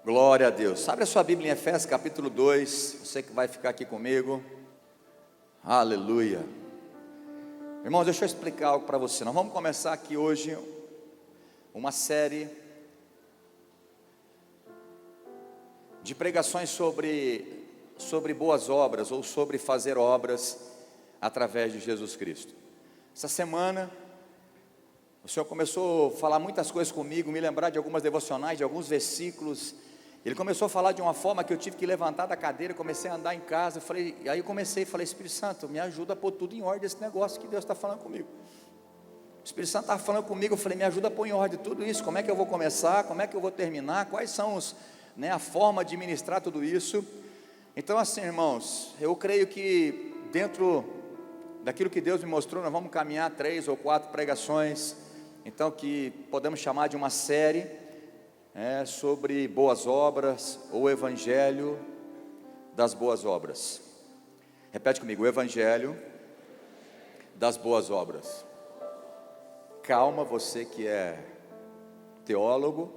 Glória a Deus. Abre a sua Bíblia em Efésios capítulo 2. Você que vai ficar aqui comigo. Aleluia. Irmãos, deixa eu explicar algo para você. Nós vamos começar aqui hoje uma série de pregações sobre boas obras, ou sobre fazer obras através de Jesus Cristo. Essa semana o Senhor começou a falar muitas coisas comigo, me lembrar de algumas devocionais, de alguns versículos. Ele começou a falar de uma forma que eu tive que levantar da cadeira, comecei a andar em casa, falei, Espírito Santo, me ajuda a pôr tudo em ordem, esse negócio que Deus está falando comigo. O Espírito Santo estava falando comigo, eu falei, me ajuda a pôr em ordem tudo isso, como é que eu vou começar, como é que eu vou terminar, quais são a forma de ministrar tudo isso. Então assim, irmãos, eu creio que dentro daquilo que Deus me mostrou, nós vamos caminhar 3 ou 4 pregações, então que podemos chamar de uma série, sobre boas obras, ou evangelho das boas obras. Repete comigo, o evangelho das boas obras. Calma, você que é teólogo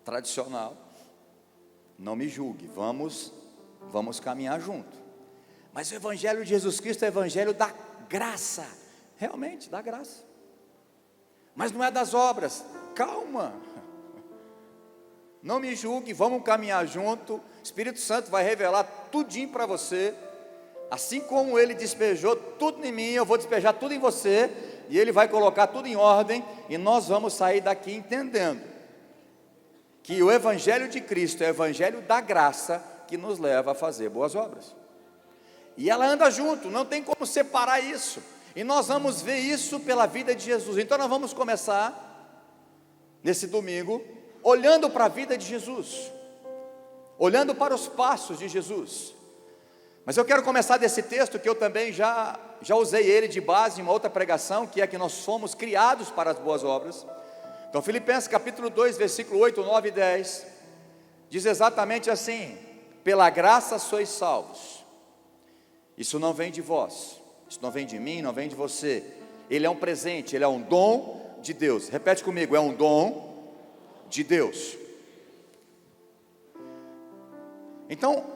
tradicional, não me julgue, vamos caminhar junto. Mas o evangelho de Jesus Cristo é o evangelho da graça, realmente, da graça. Mas não é das obras. Calma, não me julgue, vamos caminhar junto. O Espírito Santo vai revelar tudinho para você. Assim como Ele despejou tudo em mim, eu vou despejar tudo em você, e Ele vai colocar tudo em ordem, e nós vamos sair daqui entendendo que o evangelho de Cristo é o evangelho da graça, que nos leva a fazer boas obras, e ela anda junto, não tem como separar isso, e nós vamos ver isso pela vida de Jesus. Então nós vamos começar nesse domingo, olhando para a vida de Jesus, olhando para os passos de Jesus. Mas eu quero começar desse texto, que eu também já usei ele de base em uma outra pregação, que é que nós fomos criados para as boas obras. Então Filipenses capítulo 2, versículo 8, 9 e 10, diz exatamente assim: pela graça sois salvos. Isso não vem de vós, isso não vem de mim, não vem de você. Ele é um presente, ele é um dom de Deus. Repete comigo, é um dom de Deus. Então,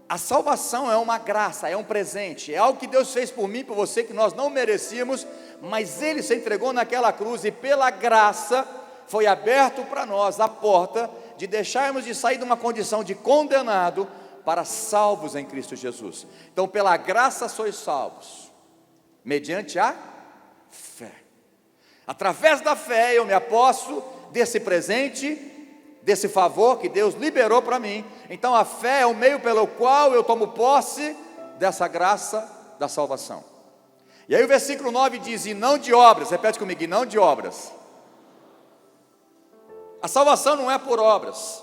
a salvação é uma graça, é um presente, é algo que Deus fez por mim, por você, que nós não merecíamos, mas Ele se entregou naquela cruz, e pela graça foi aberto para nós a porta de deixarmos de sair de uma condição de condenado para salvos em Cristo Jesus. Então, pela graça sois salvos, mediante a fé. Através da fé eu me aposto desse presente, desse favor que Deus liberou para mim. Então a fé é o meio pelo qual eu tomo posse dessa graça da salvação. E aí o versículo 9 diz, e não de obras. Repete comigo, e não de obras. A salvação não é por obras,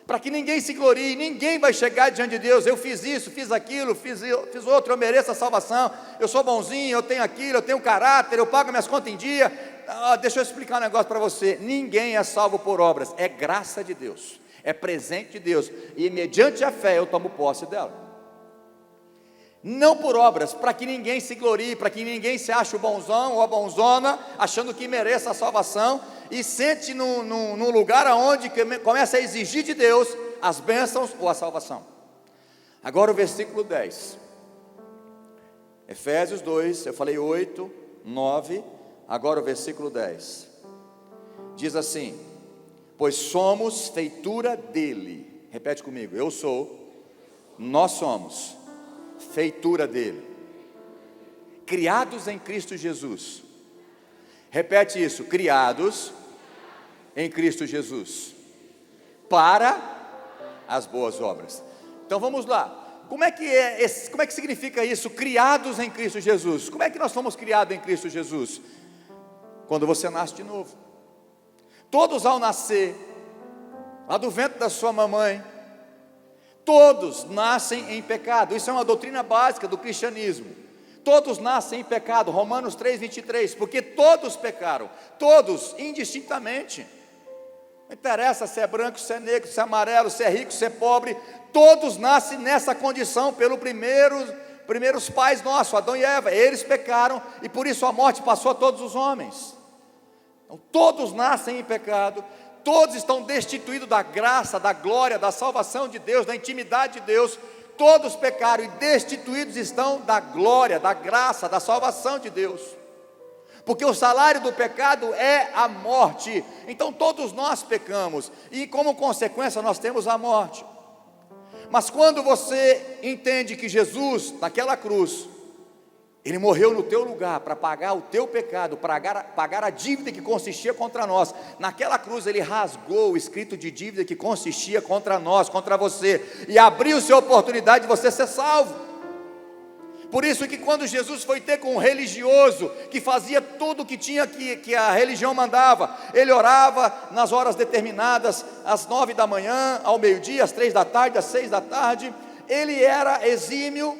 para que ninguém se glorie, ninguém vai chegar diante de Deus, eu fiz isso, fiz aquilo, fiz outro, eu mereço a salvação, eu sou bonzinho, eu tenho aquilo, eu tenho caráter, eu pago minhas contas em dia. Deixa eu explicar um negócio para você, ninguém é salvo por obras, é graça de Deus, é presente de Deus, e mediante a fé eu tomo posse dela. Não por obras, para que ninguém se glorie, para que ninguém se ache o bonzão ou a bonzona, achando que mereça a salvação, e sente num lugar onde começa a exigir de Deus as bênçãos ou a salvação. Agora o versículo 10, Efésios 2, eu falei 8, 9, agora o versículo 10, diz assim, pois somos feitura dele. Repete comigo, nós somos feitura dele, criados em Cristo Jesus. Repete isso, criados em Cristo Jesus, para as boas obras. Então vamos lá, como é que significa isso, criados em Cristo Jesus? Como é que nós fomos criados em Cristo Jesus? Quando você nasce de novo. Todos ao nascer, lá do ventre da sua mamãe, todos nascem em pecado. Isso é uma doutrina básica do cristianismo. Todos nascem em pecado, Romanos 3, 23, porque todos pecaram, todos, indistintamente. Não interessa se é branco, se é negro, se é amarelo, se é rico, se é pobre, todos nascem nessa condição, pelos primeiros pais nossos, Adão e Eva. Eles pecaram, e por isso a morte passou a todos os homens. Então, todos nascem em pecado, todos estão destituídos da graça, da glória, da salvação de Deus, da intimidade de Deus. Todos pecaram e destituídos estão da glória, da graça, da salvação de Deus. Porque o salário do pecado é a morte. Então todos nós pecamos e como consequência nós temos a morte. Mas quando você entende que Jesus, naquela cruz, Ele morreu no teu lugar para pagar o teu pecado, pagar a dívida que consistia contra nós. Naquela cruz Ele rasgou o escrito de dívida que consistia contra nós, contra você, e abriu-se a oportunidade de você ser salvo. Por isso que quando Jesus foi ter com um religioso, que fazia tudo o que tinha que a religião mandava, ele orava nas horas determinadas, às 9 da manhã, ao meio-dia, às 3 da tarde, às 6 da tarde, ele era exímio.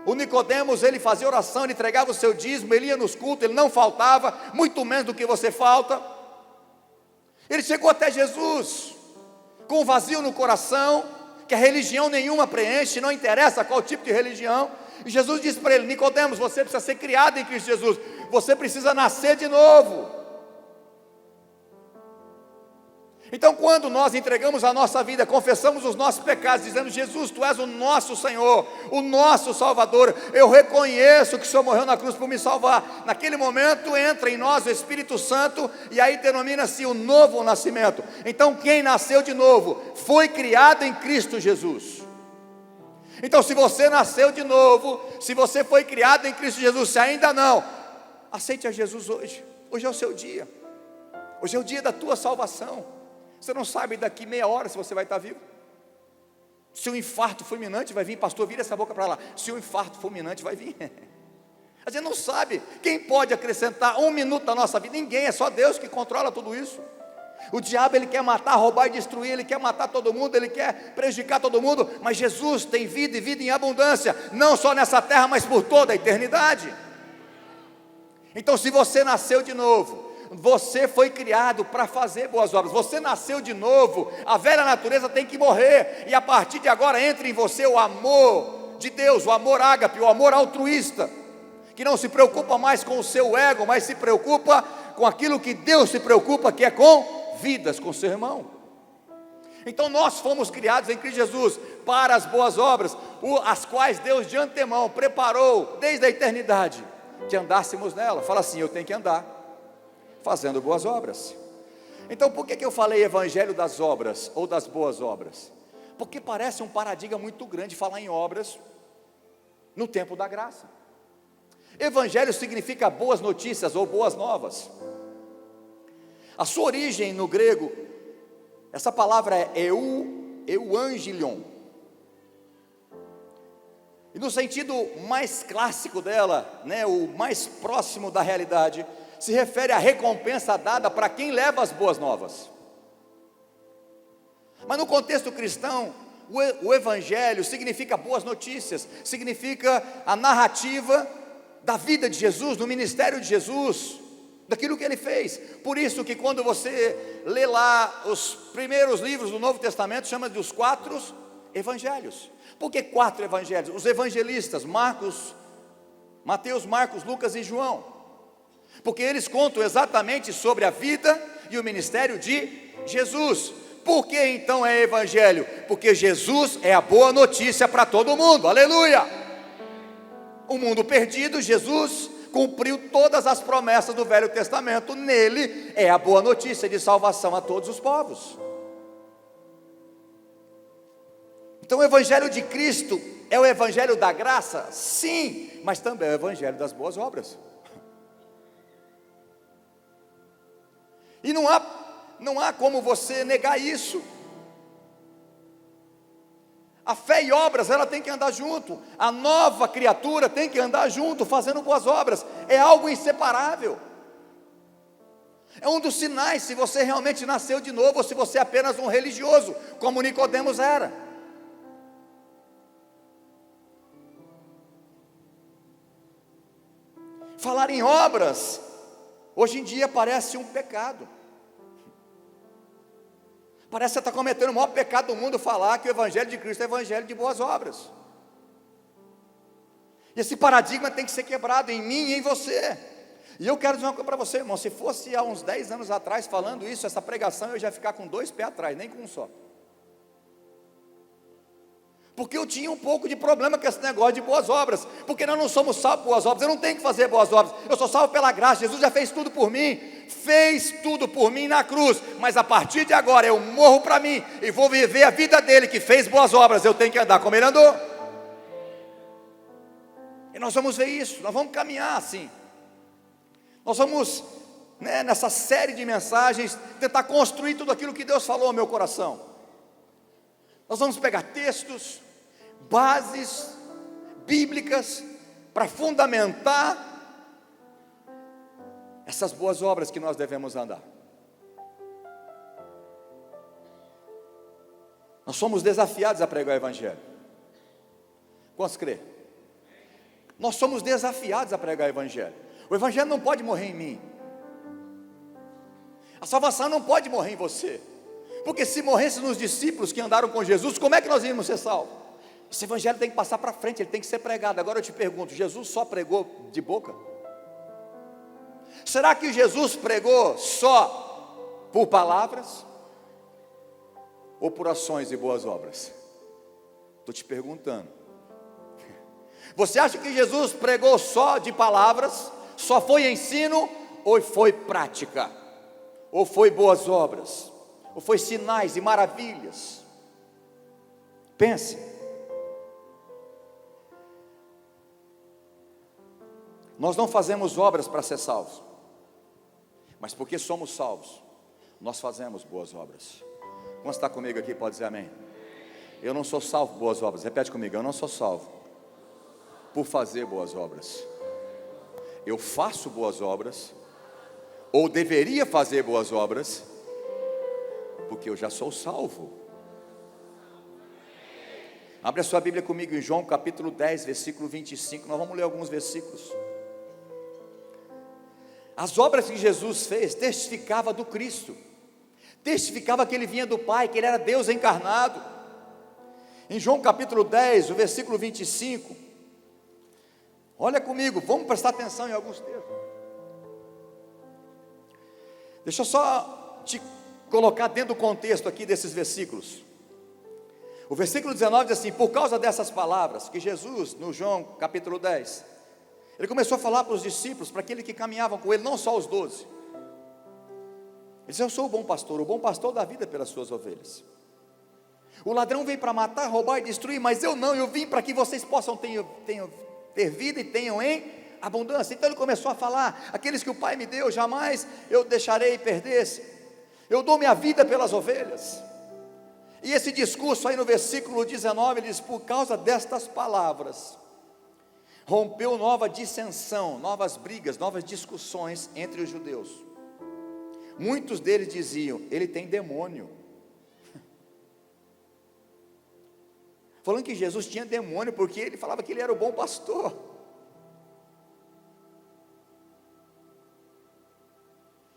O Nicodemos, ele fazia oração, ele entregava o seu dízimo, ele ia nos cultos, ele não faltava, muito menos do que você falta. Ele chegou até Jesus, com um vazio no coração, que a religião nenhuma preenche, não interessa qual tipo de religião. E Jesus disse para ele: Nicodemos, você precisa ser criado em Cristo Jesus, você precisa nascer de novo. Então quando nós entregamos a nossa vida, confessamos os nossos pecados, dizendo: Jesus, Tu és o nosso Senhor, o nosso Salvador, eu reconheço que o Senhor morreu na cruz por me salvar. Naquele momento entra em nós o Espírito Santo, e aí denomina-se o novo nascimento. Então quem nasceu de novo, foi criado em Cristo Jesus. Então se você nasceu de novo, se você foi criado em Cristo Jesus, se ainda não, aceite a Jesus hoje. Hoje é o seu dia, hoje é o dia da tua salvação. Você não sabe daqui meia hora se você vai estar vivo. Se um infarto fulminante vai vir, pastor, vira essa boca para lá. Se um infarto fulminante vai vir, a gente não sabe. Quem pode acrescentar 1 minuto da nossa vida? Ninguém, é só Deus que controla tudo isso. O diabo, ele quer matar, roubar e destruir, ele quer matar todo mundo, ele quer prejudicar todo mundo, mas Jesus tem vida e vida em abundância, não só nessa terra, mas por toda a eternidade. Então se você nasceu de novo, você foi criado para fazer boas obras, você nasceu de novo, a velha natureza tem que morrer, e a partir de agora entra em você o amor de Deus, o amor ágape, o amor altruísta, que não se preocupa mais com o seu ego, mas se preocupa com aquilo que Deus se preocupa, que é com vidas, com seu irmão. Então nós fomos criados em Cristo Jesus para as boas obras, as quais Deus de antemão preparou desde a eternidade, que andássemos nela. Fala assim: eu tenho que andar fazendo boas obras. Então por que eu falei evangelho das obras, ou das boas obras? Porque parece um paradigma muito grande falar em obras no tempo da graça. Evangelho significa boas notícias ou boas novas. A sua origem no grego, essa palavra é euangelion. E no sentido mais clássico dela, o mais próximo da realidade, se refere à recompensa dada para quem leva as boas novas. Mas no contexto cristão, o evangelho significa boas notícias, significa a narrativa da vida de Jesus, do ministério de Jesus, daquilo que Ele fez. Por isso que quando você lê lá os primeiros livros do Novo Testamento, chama de os 4 evangelhos. Por que 4 evangelhos? Os evangelistas, Mateus, Marcos, Lucas e João, porque eles contam exatamente sobre a vida e o ministério de Jesus. Por que então é evangelho? Porque Jesus é a boa notícia para todo mundo, aleluia! O mundo perdido, Jesus cumpriu todas as promessas do Velho Testamento, nele é a boa notícia de salvação a todos os povos. Então o evangelho de Cristo é o evangelho da graça? Sim, mas também é o evangelho das boas obras. E não há como você negar isso. A fé e obras, ela tem que andar junto. A nova criatura tem que andar junto, fazendo boas obras. É algo inseparável. É um dos sinais se você realmente nasceu de novo, ou se você é apenas um religioso, como Nicodemos era. Falar em obras, hoje em dia parece um pecado. Parece que você está cometendo o maior pecado do mundo falar que o evangelho de Cristo é o evangelho de boas obras. E esse paradigma tem que ser quebrado em mim e em você. E eu quero dizer uma coisa para você, irmão, se fosse há uns 10 anos atrás falando isso, essa pregação, eu já ia ficar com 2 pés atrás, nem com um só. Porque eu tinha um pouco de problema com esse negócio de boas obras, porque nós não somos salvos por boas obras, eu não tenho que fazer boas obras, eu sou salvo pela graça, Jesus já fez tudo por mim, na cruz, mas a partir de agora eu morro para mim, e vou viver a vida dele que fez boas obras, eu tenho que andar como ele andou, e nós vamos ver isso, nós vamos caminhar assim, nós vamos, nessa série de mensagens, tentar construir tudo aquilo que Deus falou ao meu coração, nós vamos pegar textos, bases bíblicas para fundamentar essas boas obras que nós devemos andar. Nós somos desafiados a pregar o Evangelho. Quantos crê? Nós somos desafiados a pregar o Evangelho. O Evangelho não pode morrer em mim. A salvação não pode morrer em você. Porque se morresse nos discípulos que andaram com Jesus, como é que nós íamos ser salvos? Esse Evangelho tem que passar para frente, ele tem que ser pregado. Agora eu te pergunto, Jesus só pregou de boca? Será que Jesus pregou só por palavras? Ou por ações e boas obras? Estou te perguntando. Você acha que Jesus pregou só de palavras? Só foi ensino? Ou foi prática? Ou foi boas obras? Ou foi sinais e maravilhas? Pense. Nós não fazemos obras para ser salvos, mas porque somos salvos, nós fazemos boas obras. Quem está comigo aqui pode dizer amém? Eu não sou salvo por boas obras. Repete comigo, eu não sou salvo por fazer boas obras. Eu faço boas obras, ou deveria fazer boas obras, porque eu já sou salvo. Abre a sua Bíblia comigo em João capítulo 10, versículo 25. Nós vamos ler alguns versículos. As obras que Jesus fez testificava do Cristo, testificava que ele vinha do Pai, que ele era Deus encarnado. Em João capítulo 10, o versículo 25, olha comigo, vamos prestar atenção em alguns textos. Deixa eu só te colocar dentro do contexto aqui desses versículos. O versículo 19 diz assim: por causa dessas palavras que Jesus, no João capítulo 10, ele começou a falar para os discípulos, para aqueles que caminhavam com ele, não só os 12. Ele disse: eu sou o bom pastor dá vida pelas suas ovelhas. O ladrão veio para matar, roubar e destruir, mas eu não, eu vim para que vocês possam ter vida e tenham em abundância. Então ele começou a falar: aqueles que o Pai me deu, jamais eu deixarei perder-se. Eu dou minha vida pelas ovelhas. E esse discurso aí no versículo 19, ele diz: por causa destas palavras, rompeu nova dissensão, novas brigas, novas discussões entre os judeus. Muitos deles diziam: ele tem demônio. Falando que Jesus tinha demônio, porque ele falava que ele era o bom pastor.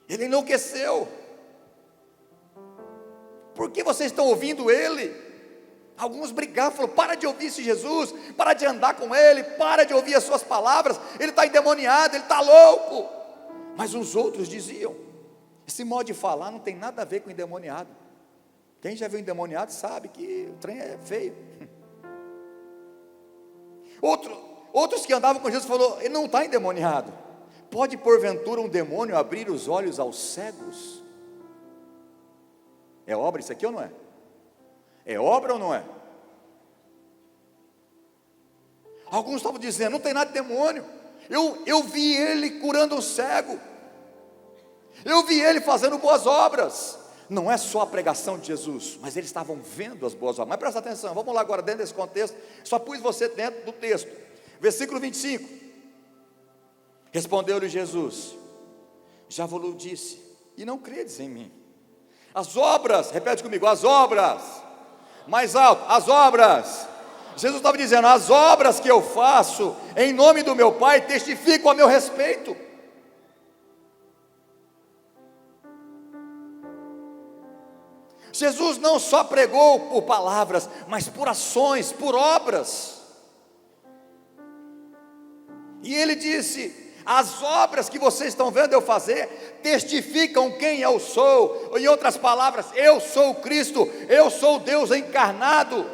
Ele enlouqueceu. Por que vocês estão ouvindo ele? Alguns brigavam, falaram: para de ouvir esse Jesus, para de andar com ele, para de ouvir as suas palavras, ele está endemoniado, ele está louco. Mas os outros diziam: esse modo de falar não tem nada a ver com endemoniado. Quem já viu endemoniado sabe que o trem é feio. Outros que andavam com Jesus falaram: ele não está endemoniado. Pode porventura um demônio abrir os olhos aos cegos? É obra isso aqui ou não é? É obra ou não é? Alguns estavam dizendo: não tem nada de demônio. Eu vi ele curando um cego. Eu vi ele fazendo boas obras. Não é só a pregação de Jesus, mas eles estavam vendo as boas obras. Mas presta atenção, vamos lá agora dentro desse contexto. Só pus você dentro do texto. Versículo 25. Respondeu-lhe Jesus: já vos disse, e não credes em mim. As obras, repete comigo, as obras, mais alto, as obras. Jesus estava dizendo: as obras que eu faço em nome do meu Pai testificam a meu respeito. Jesus não só pregou por palavras, mas por ações, por obras. E ele disse: as obras que vocês estão vendo eu fazer, testificam quem eu sou. Em outras palavras, eu sou Cristo, eu sou Deus encarnado.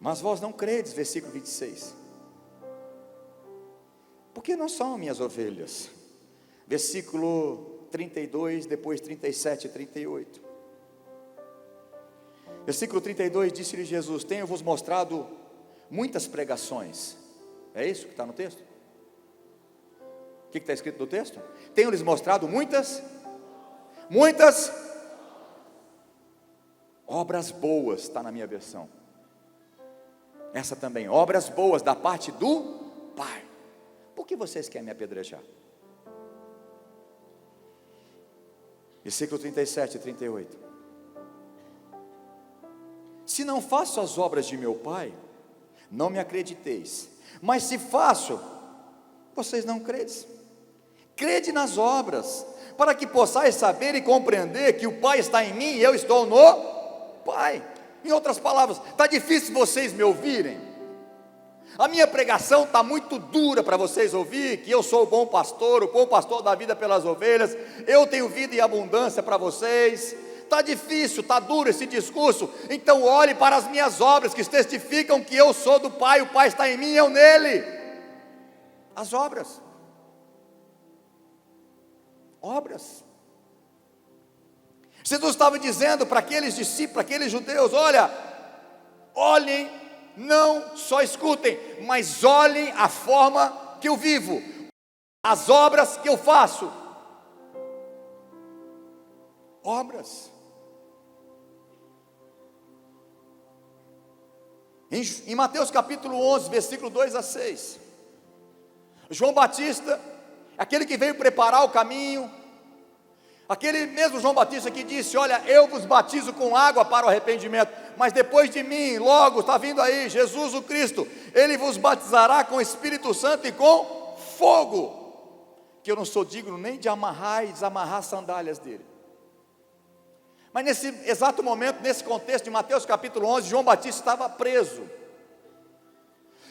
Mas vós não credes, versículo 26. Porque não são minhas ovelhas. Versículo 32, depois 37 e 38. Versículo 32, disse-lhe Jesus: tenho-vos mostrado muitas pregações. É isso que está no texto? O que está escrito no texto? Tenho-lhes mostrado muitas obras boas, está na minha versão. Essa também, obras boas da parte do Pai. Por que vocês querem me apedrejar? Versículo 37 e 38. Se não faço as obras de meu Pai, não me acrediteis. Mas se faço, vocês não credes. Crede nas obras, para que possais saber e compreender que o Pai está em mim e eu estou no Pai. Em outras palavras, está difícil vocês me ouvirem? A minha pregação está muito dura para vocês ouvir, que eu sou o bom pastor da vida pelas ovelhas, eu tenho vida e abundância para vocês. Está difícil, está duro esse discurso. Então olhe para as minhas obras, que testificam que eu sou do Pai, o Pai está em mim e eu nele. As obras. Jesus estava dizendo para aqueles discípulos, para aqueles judeus: olha, olhem, não só escutem, mas olhem a forma que eu vivo, as obras que eu faço. Obras. Em Mateus capítulo 11, versículo 2 a 6, João Batista, aquele que veio preparar o caminho, aquele mesmo João Batista que disse: olha, eu vos batizo com água para o arrependimento, mas depois de mim, logo está vindo aí Jesus o Cristo, ele vos batizará com o Espírito Santo e com fogo, que eu não sou digno nem de amarrar e desamarrar as sandálias dele. Mas nesse exato momento, nesse contexto de Mateus capítulo 11, João Batista estava preso,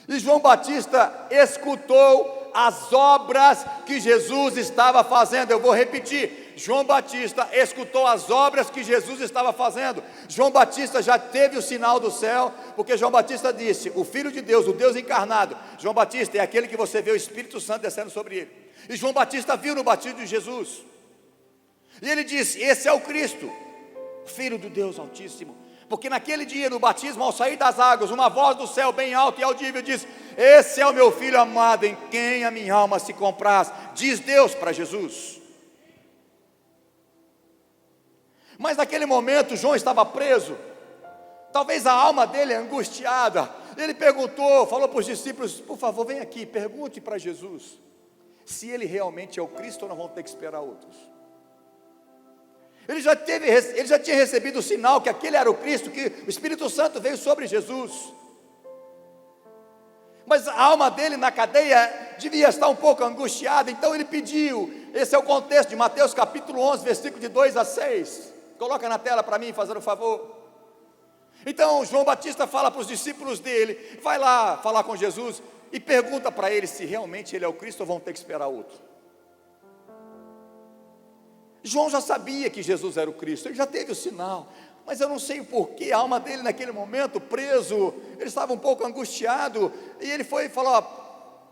e João Batista escutou as obras que Jesus estava fazendo. Eu vou repetir: João Batista escutou as obras que Jesus estava fazendo. João Batista já teve o sinal do céu, porque João Batista disse: o Filho de Deus, o Deus encarnado. João Batista é aquele que você vê o Espírito Santo descendo sobre ele. E João Batista viu no batismo de Jesus, e ele disse: esse é o Cristo, Filho do Deus Altíssimo. Porque naquele dia, no batismo, ao sair das águas, uma voz do céu bem alta e audível diz: esse é o meu Filho amado, em quem a minha alma se compraz. Diz Deus para Jesus. Mas naquele momento João estava preso, talvez a alma dele angustiada. Ele perguntou, falou para os discípulos: por favor, vem aqui, pergunte para Jesus se ele realmente é o Cristo ou não vão ter que esperar outros. Ele já tinha recebido o sinal que aquele era o Cristo, que o Espírito Santo veio sobre Jesus. Mas a alma dele na cadeia devia estar um pouco angustiada, então ele pediu. Esse é o contexto de Mateus capítulo 11, versículo de 2 a 6. Coloca na tela para mim, fazendo um favor. Então João Batista fala para os discípulos dele: vai lá falar com Jesus e pergunta para ele se realmente ele é o Cristo ou vão ter que esperar outro. João já sabia que Jesus era o Cristo, ele já teve o sinal, mas eu não sei o porquê, a alma dele naquele momento, preso, ele estava um pouco angustiado, e ele foi e falou: ó,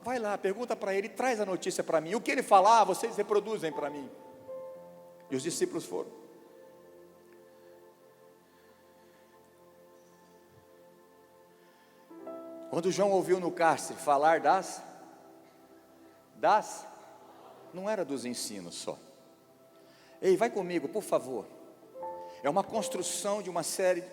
vai lá, pergunta para ele, traz a notícia para mim, o que ele falar, vocês reproduzem para mim. E os discípulos foram. Quando João ouviu no cárcere falar não era dos ensinos só. Ei, vai comigo, por favor. É uma construção de uma série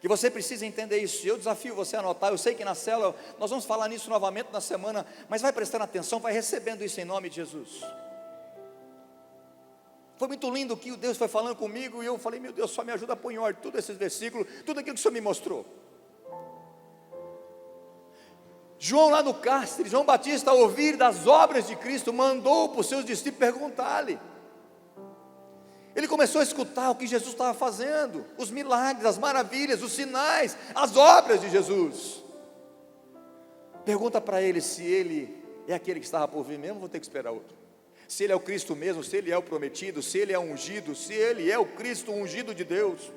que você precisa entender isso. Eu desafio você a anotar. Eu sei que na célula nós vamos falar nisso novamente na semana, mas vai prestando atenção, vai recebendo isso em nome de Jesus. Foi muito lindo o que o Deus foi falando comigo, e eu falei: meu Deus, só me ajuda a pôr em ordem tudo esses versículos, tudo aquilo que o Senhor me mostrou. João lá no cárcere, João Batista, ao ouvir das obras de Cristo, mandou para os seus discípulos perguntar-lhe. Ele começou a escutar o que Jesus estava fazendo, os milagres, as maravilhas, os sinais, as obras de Jesus. Pergunta para ele se ele é aquele que estava por vir mesmo, vou ter que esperar outro. Se ele é o Cristo mesmo, se ele é o prometido, se ele é ungido, se ele é o Cristo ungido de Deus,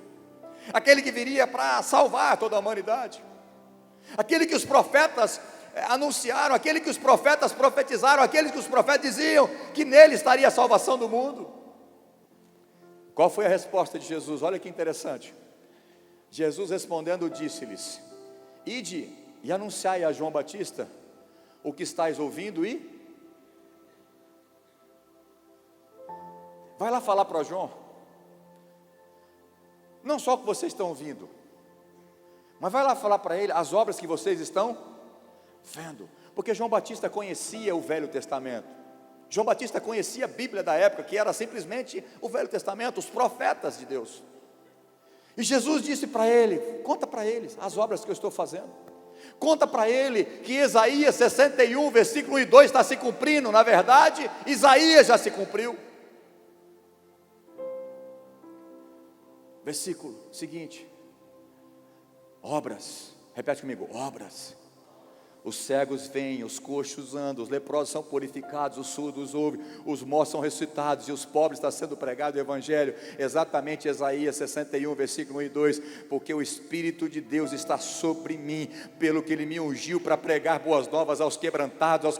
aquele que viria para salvar toda a humanidade, aquele que os profetas anunciaram, aquele que os profetas profetizaram, aquele que os profetas diziam que nele estaria a salvação do mundo. Qual foi a resposta de Jesus? Olha que interessante. Jesus respondendo disse-lhes: ide e anunciai a João Batista o que estáis ouvindo e vai lá falar para João, não só o que vocês estão ouvindo, mas vai lá falar para ele as obras que vocês estão vendo, porque João Batista conhecia o Velho Testamento, João Batista conhecia a Bíblia da época, que era simplesmente o Velho Testamento, os profetas de Deus, e Jesus disse para ele: conta para eles as obras que eu estou fazendo, conta para ele que Isaías 61, versículo 1 e 2 está se cumprindo, na verdade, Isaías já se cumpriu. Versículo seguinte: obras, repete comigo, obras. Os cegos veem, os coxos andam, os leprosos são purificados, os surdos ouvem, os mortos são ressuscitados e os pobres está sendo pregado o Evangelho. Exatamente Isaías 61, versículo 1 e 2: porque o Espírito de Deus está sobre mim, pelo que Ele me ungiu para pregar boas novas aos quebrantados,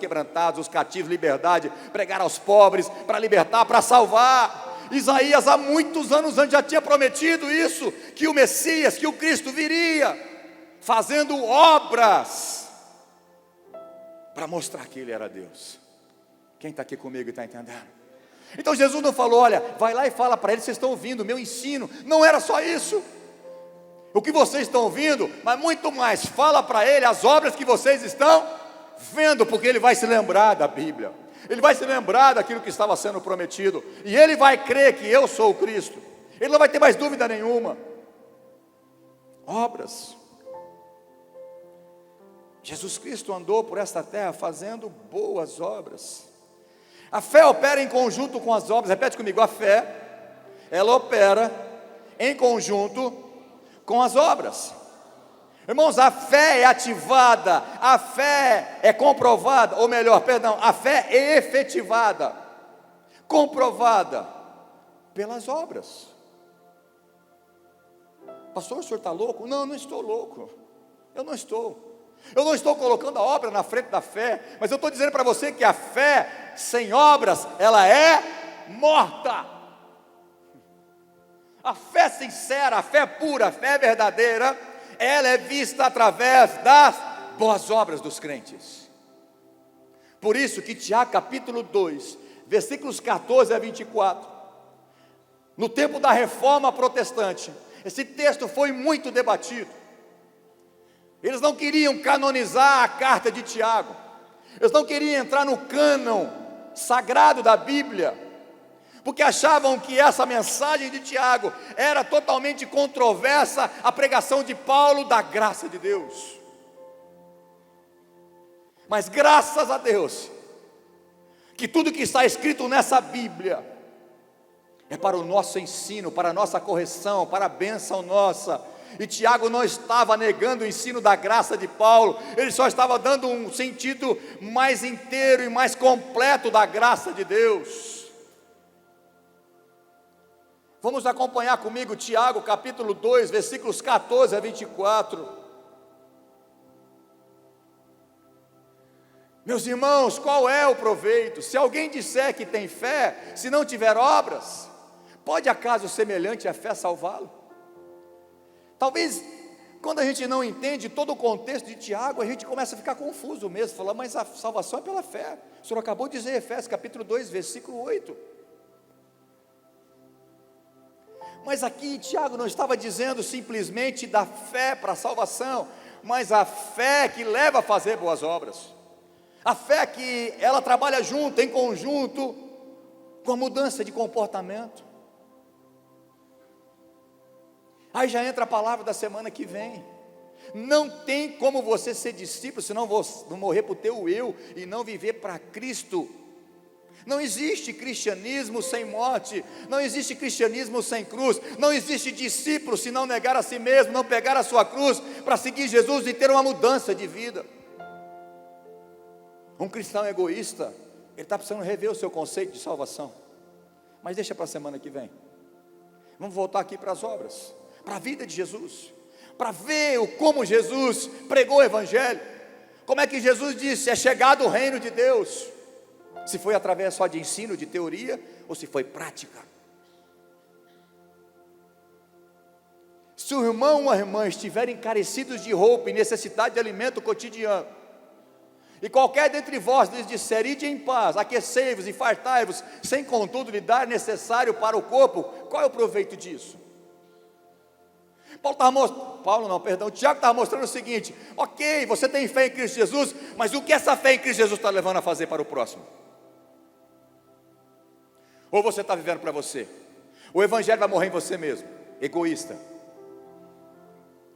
os cativos liberdade, pregar aos pobres, para libertar, para salvar. Isaías há muitos anos antes já tinha prometido isso, que o Messias, que o Cristo viria, fazendo obras, para mostrar que Ele era Deus. Quem está aqui comigo e está entendendo? Então Jesus não falou: olha, vai lá e fala para eles, vocês estão ouvindo o meu ensino. Não era só isso, o que vocês estão ouvindo, mas muito mais, fala para ele as obras que vocês estão vendo, porque ele vai se lembrar da Bíblia, ele vai se lembrar daquilo que estava sendo prometido, e ele vai crer que eu sou o Cristo, ele não vai ter mais dúvida nenhuma. Obras. Jesus Cristo andou por esta terra fazendo boas obras. A fé opera em conjunto com as obras. Repete comigo: a fé, ela opera em conjunto com as obras. Irmãos, a fé é ativada, a fé é comprovada, ou melhor, perdão, a fé é efetivada, comprovada pelas obras. Pastor, o senhor está louco? Não, eu não estou louco, eu não estou colocando a obra na frente da fé, mas eu estou dizendo para você que a fé sem obras, ela é morta. A fé sincera, a fé pura, a fé verdadeira, ela é vista através das boas obras dos crentes. Por isso que Tiago capítulo 2, versículos 14 a 24, no tempo da reforma protestante, esse texto foi muito debatido. Eles não queriam canonizar a carta de Tiago, eles não queriam entrar no cânon sagrado da Bíblia, porque achavam que essa mensagem de Tiago era totalmente controversa à pregação de Paulo da graça de Deus. Mas graças a Deus, que tudo que está escrito nessa Bíblia é para o nosso ensino, para a nossa correção, para a bênção nossa. E Tiago não estava negando o ensino da graça de Paulo, ele só estava dando um sentido mais inteiro e mais completo da graça de Deus. Vamos acompanhar comigo Tiago capítulo 2, versículos 14 a 24. Meus irmãos, qual é o proveito? Se alguém disser que tem fé, se não tiver obras, pode acaso semelhante à fé salvá-lo? Talvez, quando a gente não entende todo o contexto de Tiago, a gente começa a ficar confuso mesmo, falar, mas a salvação é pela fé. O senhor acabou de dizer, Efésios capítulo 2, versículo 8. Mas aqui Tiago não estava dizendo simplesmente da fé para a salvação, mas a fé que leva a fazer boas obras. A fé que ela trabalha junto, em conjunto, com a mudança de comportamento. Aí já entra a palavra da semana que vem. Não tem como você ser discípulo, se não morrer para o teu eu, e não viver para Cristo. Não existe cristianismo sem morte, não existe cristianismo sem cruz, não existe discípulo se não negar a si mesmo, não pegar a sua cruz para seguir Jesus e ter uma mudança de vida. Um cristão egoísta, ele está precisando rever o seu conceito de salvação. Mas deixa para a semana que vem. Vamos voltar aqui para as obras, para a vida de Jesus, para ver como Jesus pregou o Evangelho. Como é que Jesus disse: é chegado o reino de Deus. Se foi através só de ensino, de teoria, ou se foi prática. Se o irmão ou a irmã estiverem carecidos de roupa e necessidade de alimento cotidiano, e qualquer dentre vós lhes disser: ide em paz, aquecei-vos e fartai-vos, sem contudo lhe dar necessário para o corpo, qual é o proveito disso? Tiago estava mostrando o seguinte: ok, você tem fé em Cristo Jesus, mas o que essa fé em Cristo Jesus está levando a fazer para o próximo? Ou você está vivendo para você? O Evangelho vai morrer em você mesmo, egoísta.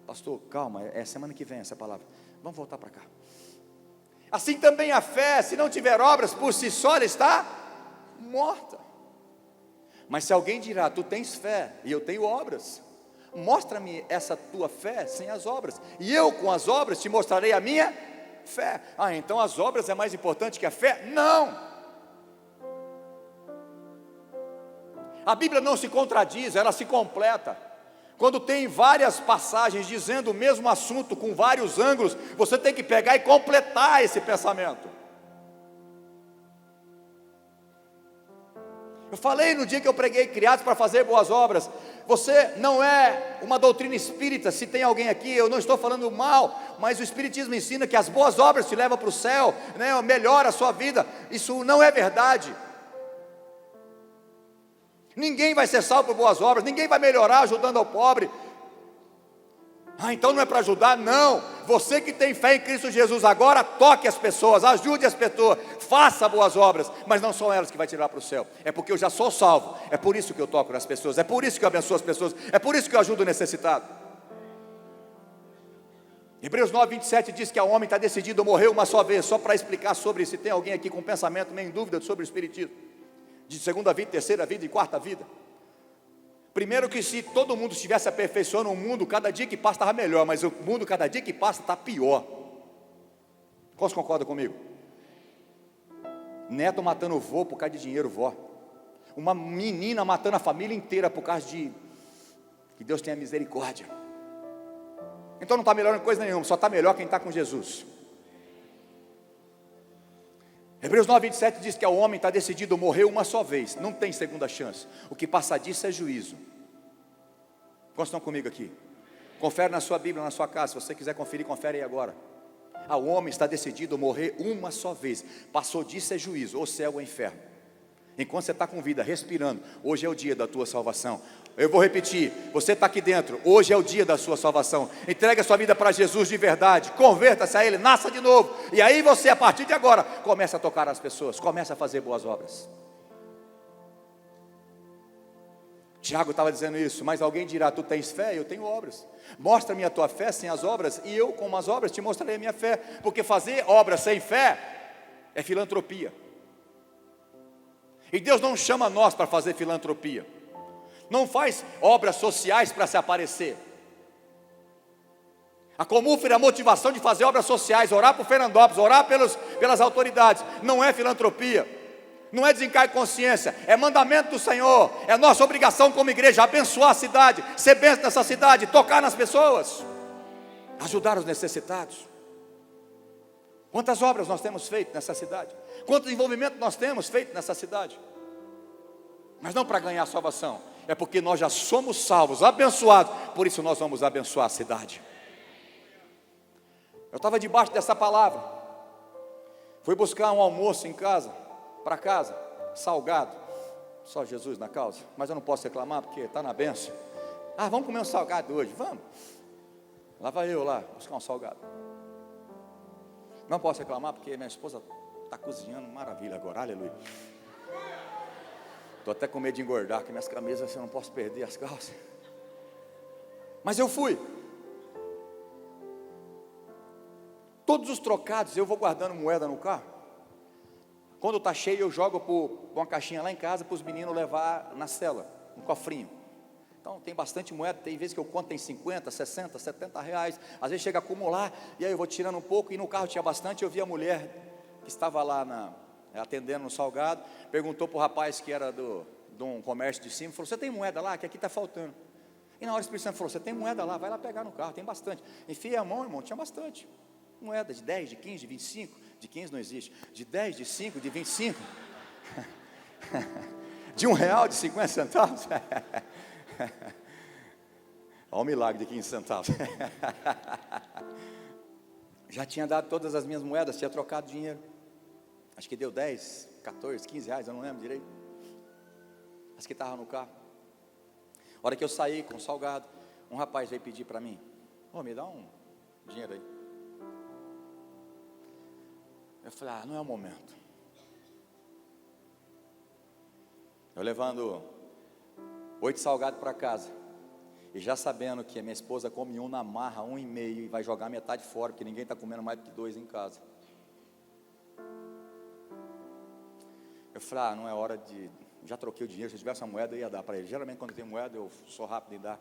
Pastor, calma, é semana que vem essa palavra, vamos voltar para cá. Assim também a fé, se não tiver obras, por si só ela está morta. Mas se alguém dirá: tu tens fé e eu tenho obras, mostra-me essa tua fé sem as obras, e eu com as obras te mostrarei a minha fé. Então as obras é mais importante que a fé? Não. A Bíblia não se contradiz, ela se completa. Quando tem várias passagens dizendo o mesmo assunto com vários ângulos, você tem que pegar e completar esse pensamento. Eu falei no dia que eu preguei criados para fazer boas obras. Você não é uma doutrina espírita. Se tem alguém aqui, eu não estou falando mal, mas o espiritismo ensina que as boas obras te levam para o céu, né? Melhora a sua vida. Isso não é verdade. Ninguém vai ser salvo por boas obras, ninguém vai melhorar ajudando ao pobre. Então não é para ajudar? Não. Você que tem fé em Cristo Jesus, agora toque as pessoas, ajude as pessoas, faça boas obras, mas não são elas que vai tirar para o céu. É porque eu já sou salvo, é por isso que eu toco nas pessoas, é por isso que eu abençoo as pessoas, é por isso que eu ajudo o necessitado. Hebreus 9:27 diz que o homem está decidido a morrer uma só vez. Só para explicar sobre isso, se tem alguém aqui com pensamento meio em dúvida sobre o espiritismo, de segunda vida, terceira vida e quarta vida. Primeiro que se todo mundo estivesse aperfeiçoando o mundo, cada dia que passa estava melhor, mas o mundo cada dia que passa está pior. Quantos concordam comigo? Neto matando o vô por causa de dinheiro, vó. Uma menina matando a família inteira por causa de... que Deus tenha misericórdia. Então não está melhorando coisa nenhuma, só está melhor quem está com Jesus. Hebreus 9:27 diz que o homem está decidido a morrer uma só vez, não tem segunda chance. O que passa disso é juízo. Quantos estão comigo aqui? Confere na sua Bíblia, na sua casa. Se você quiser conferir, confere aí agora. O homem está decidido a morrer uma só vez. Passou disso é juízo, ou céu ou inferno. Enquanto você está com vida, respirando, hoje é o dia da tua salvação. Eu vou repetir, você está aqui dentro, hoje é o dia da sua salvação. Entregue a sua vida para Jesus de verdade, converta-se a Ele, nasça de novo. E aí você, a partir de agora, começa a tocar as pessoas, começa a fazer boas obras. Tiago estava dizendo isso, mas alguém dirá: tu tens fé, eu tenho obras. Mostra-me a tua fé sem as obras, e eu com as obras te mostrarei a minha fé. Porque fazer obras sem fé é filantropia. E Deus não chama nós para fazer filantropia. Não faz obras sociais para se aparecer. A Comufre, a motivação de fazer obras sociais, orar por Fernandópolis, orar pelas autoridades, não é filantropia, não é desencargo de consciência, é mandamento do Senhor, é nossa obrigação como igreja, abençoar a cidade, ser bênção nessa cidade, tocar nas pessoas, ajudar os necessitados. Quantas obras nós temos feito nessa cidade? Quanto envolvimento nós temos feito nessa cidade? Mas não para ganhar salvação, é porque nós já somos salvos, abençoados, por isso nós vamos abençoar a cidade. Eu estava debaixo dessa palavra, fui buscar um almoço em casa, para casa, salgado, só Jesus na causa, mas eu não posso reclamar porque está na bênção. Vamos comer um salgado hoje, vamos. Lá vai eu lá, buscar um salgado. Não posso reclamar porque minha esposa está cozinhando, maravilha agora, aleluia. Estou até com medo de engordar, que minhas camisas eu não posso perder as calças. Mas eu fui. Todos os trocados, eu vou guardando moeda no carro. Quando está cheio, eu jogo por uma caixinha lá em casa para os meninos levar na cela, um cofrinho. Então tem bastante moeda, tem vezes que eu conto tem 50, 60, 70 reais, às vezes chega a acumular, e aí eu vou tirando um pouco, e no carro tinha bastante. Eu vi a mulher que estava lá atendendo no salgado, perguntou para o rapaz que era de um comércio de cima, falou: você tem moeda lá? Que aqui está faltando. E na hora o Espírito Santo falou: você tem moeda lá? Vai lá pegar no carro, tem bastante. Enfia a mão, irmão, tinha bastante. Moeda de 10, de 15, de 25, de 15 não existe, de 10, de 5, de 25, de R$1, de 50 centavos. Olha o milagre de 15 centavos. Já tinha dado todas as minhas moedas, tinha trocado dinheiro. Acho que deu 10, 14, 15 reais, eu não lembro direito. As que estavam no carro. A hora que eu saí com o salgado, um rapaz veio pedir para mim: me dá um dinheiro aí. Eu falei: não é o momento. Eu levando 8 salgados para casa, e já sabendo que a minha esposa come um na marra, 1,5, e vai jogar metade fora, porque ninguém está comendo mais do que 2 em casa. Eu falei: não é hora de... Já troquei o dinheiro, se eu tivesse uma moeda eu ia dar para ele. Geralmente quando tem moeda eu sou rápido em dar.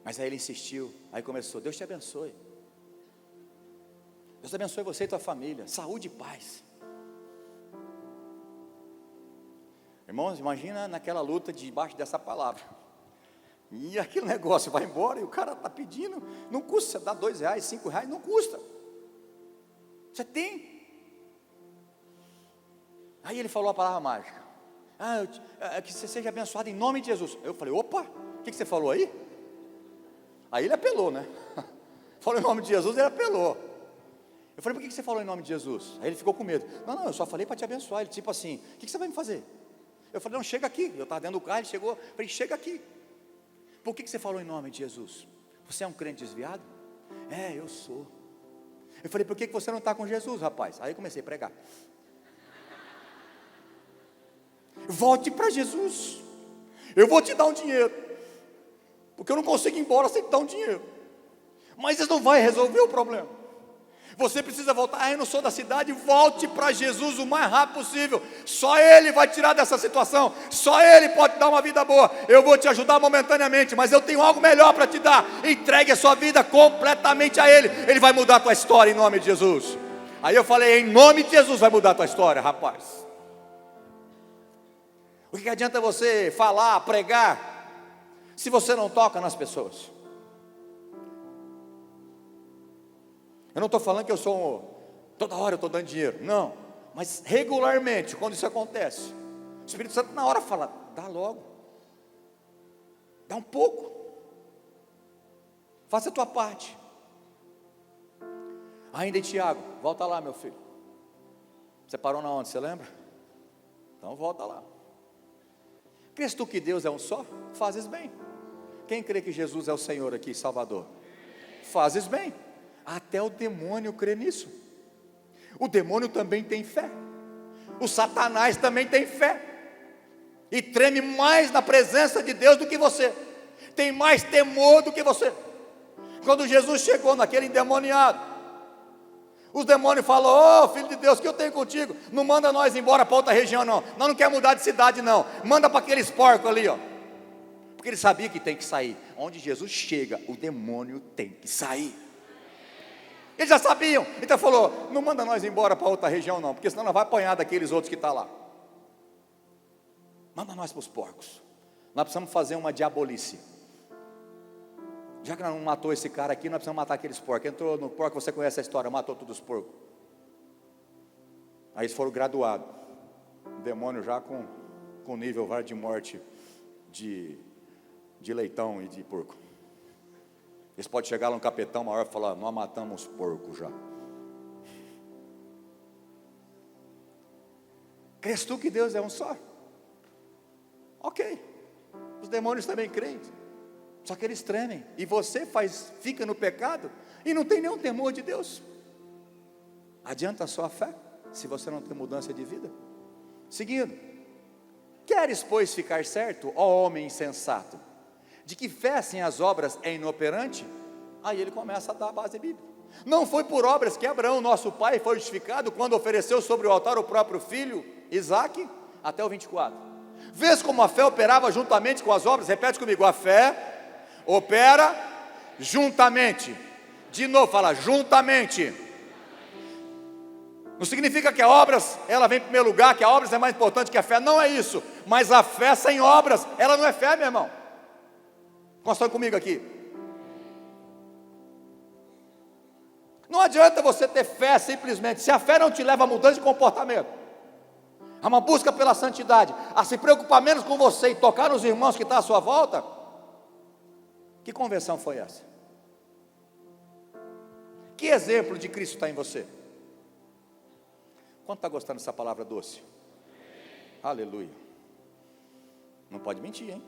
Mas aí ele insistiu, aí começou: Deus te abençoe. Deus abençoe você e tua família, saúde e paz. Irmãos, imagina naquela luta debaixo dessa palavra. E aquele negócio vai embora e o cara está pedindo. Não custa, você dá R$2, R$5, não custa. Você tem. Aí ele falou a palavra mágica: que você seja abençoado em nome de Jesus. Eu falei: opa, o que você falou aí? Aí ele apelou, né? Falou em nome de Jesus, ele apelou. Eu falei: por que você falou em nome de Jesus? Aí ele ficou com medo. Não, eu só falei para te abençoar. Ele tipo assim: o que você vai me fazer? Eu falei: não, chega aqui. Eu estava dentro do carro, ele chegou. Eu falei: chega aqui. Por que você falou em nome de Jesus? Você é um crente desviado? Eu sou. Eu falei: por que você não está com Jesus, rapaz? Aí eu comecei a pregar. Volte para Jesus. Eu vou te dar um dinheiro, porque eu não consigo ir embora sem te dar um dinheiro. Mas isso não vai resolver o problema. Você precisa voltar. Eu não sou da cidade. Volte para Jesus o mais rápido possível. Só Ele vai tirar dessa situação. Só Ele pode dar uma vida boa. Eu vou te ajudar momentaneamente, mas eu tenho algo melhor para te dar. Entregue a sua vida completamente a Ele. Ele vai mudar a tua história em nome de Jesus. Aí eu falei: em nome de Jesus vai mudar a tua história, rapaz. O que adianta você falar, pregar, se você não toca nas pessoas? Eu não estou falando que eu sou, toda hora eu estou dando dinheiro, não, mas regularmente, quando isso acontece, o Espírito Santo na hora fala: dá logo, dá um pouco, faça a tua parte. Ainda em Tiago, volta lá, meu filho. Você parou na onde, você lembra? Então volta lá. Crês tu que Deus é um só? Fazes bem. Quem crê que Jesus é o Senhor aqui, Salvador? Fazes bem. Até o demônio crê nisso. O demônio também tem fé. O Satanás também tem fé. E treme mais na presença de Deus do que você. Tem mais temor do que você. Quando Jesus chegou naquele endemoniado, os demônios falam: filho de Deus, o que eu tenho contigo? Não manda nós embora para outra região não. Nós não queremos mudar de cidade não. Manda para aqueles porcos ali, Porque ele sabia que tem que sair. Onde Jesus chega, o demônio tem que sair. Eles já sabiam. Então falou: não manda nós embora para outra região não, porque senão nós vamos apanhar daqueles outros que estão lá. Manda nós para os porcos. Nós precisamos fazer uma diabolice. Já que não matou esse cara aqui, nós precisamos matar aqueles porcos. Entrou no porco, você conhece a história, matou todos os porcos. Aí eles foram graduados. O demônio já com nível vara de morte de leitão e de porco. Eles podem chegar lá no capetão maior e falar: nós matamos porcos já. Crês tu que Deus é um só? Ok. Os demônios também creem. Só que eles tremem. E você fica no pecado e não tem nenhum temor de Deus. Adianta a sua fé se você não tem mudança de vida? Seguindo: queres, pois, ficar certo, ó homem insensato, de que fé sem as obras é inoperante? Aí ele começa a dar a base bíblica. Não foi por obras que Abraão, nosso pai, foi justificado quando ofereceu sobre o altar o próprio filho, Isaque, até o 24. Vês como a fé operava juntamente com as obras? Repete comigo, a fé opera juntamente. De novo, fala, juntamente. Não significa que a obras, ela vem em primeiro lugar, que a obras é mais importante que a fé, não é isso. Mas a fé sem obras, ela não é fé, meu irmão. Constam comigo aqui. Não adianta você ter fé simplesmente, se a fé não te leva a mudança de comportamento, a uma busca pela santidade, a se preocupar menos com você e tocar nos irmãos que estão à sua volta. Que conversão foi essa? Que exemplo de Cristo está em você? Quanto está gostando dessa palavra doce? Aleluia. Não pode mentir, hein?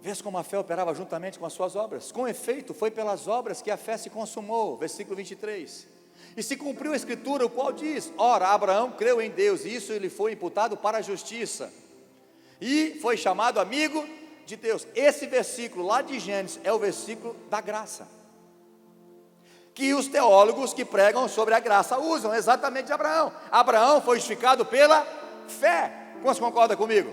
Vês como a fé operava juntamente com as suas obras. Com efeito, foi pelas obras que a fé se consumou. Versículo 23. E se cumpriu a escritura, o qual diz: ora, Abraão creu em Deus, e isso lhe foi imputado para a justiça, e foi chamado amigo de Deus. Esse versículo lá de Gênesis é o versículo da graça, que os teólogos que pregam sobre a graça usam exatamente de Abraão. Abraão foi justificado pela fé. Quantos concordam comigo?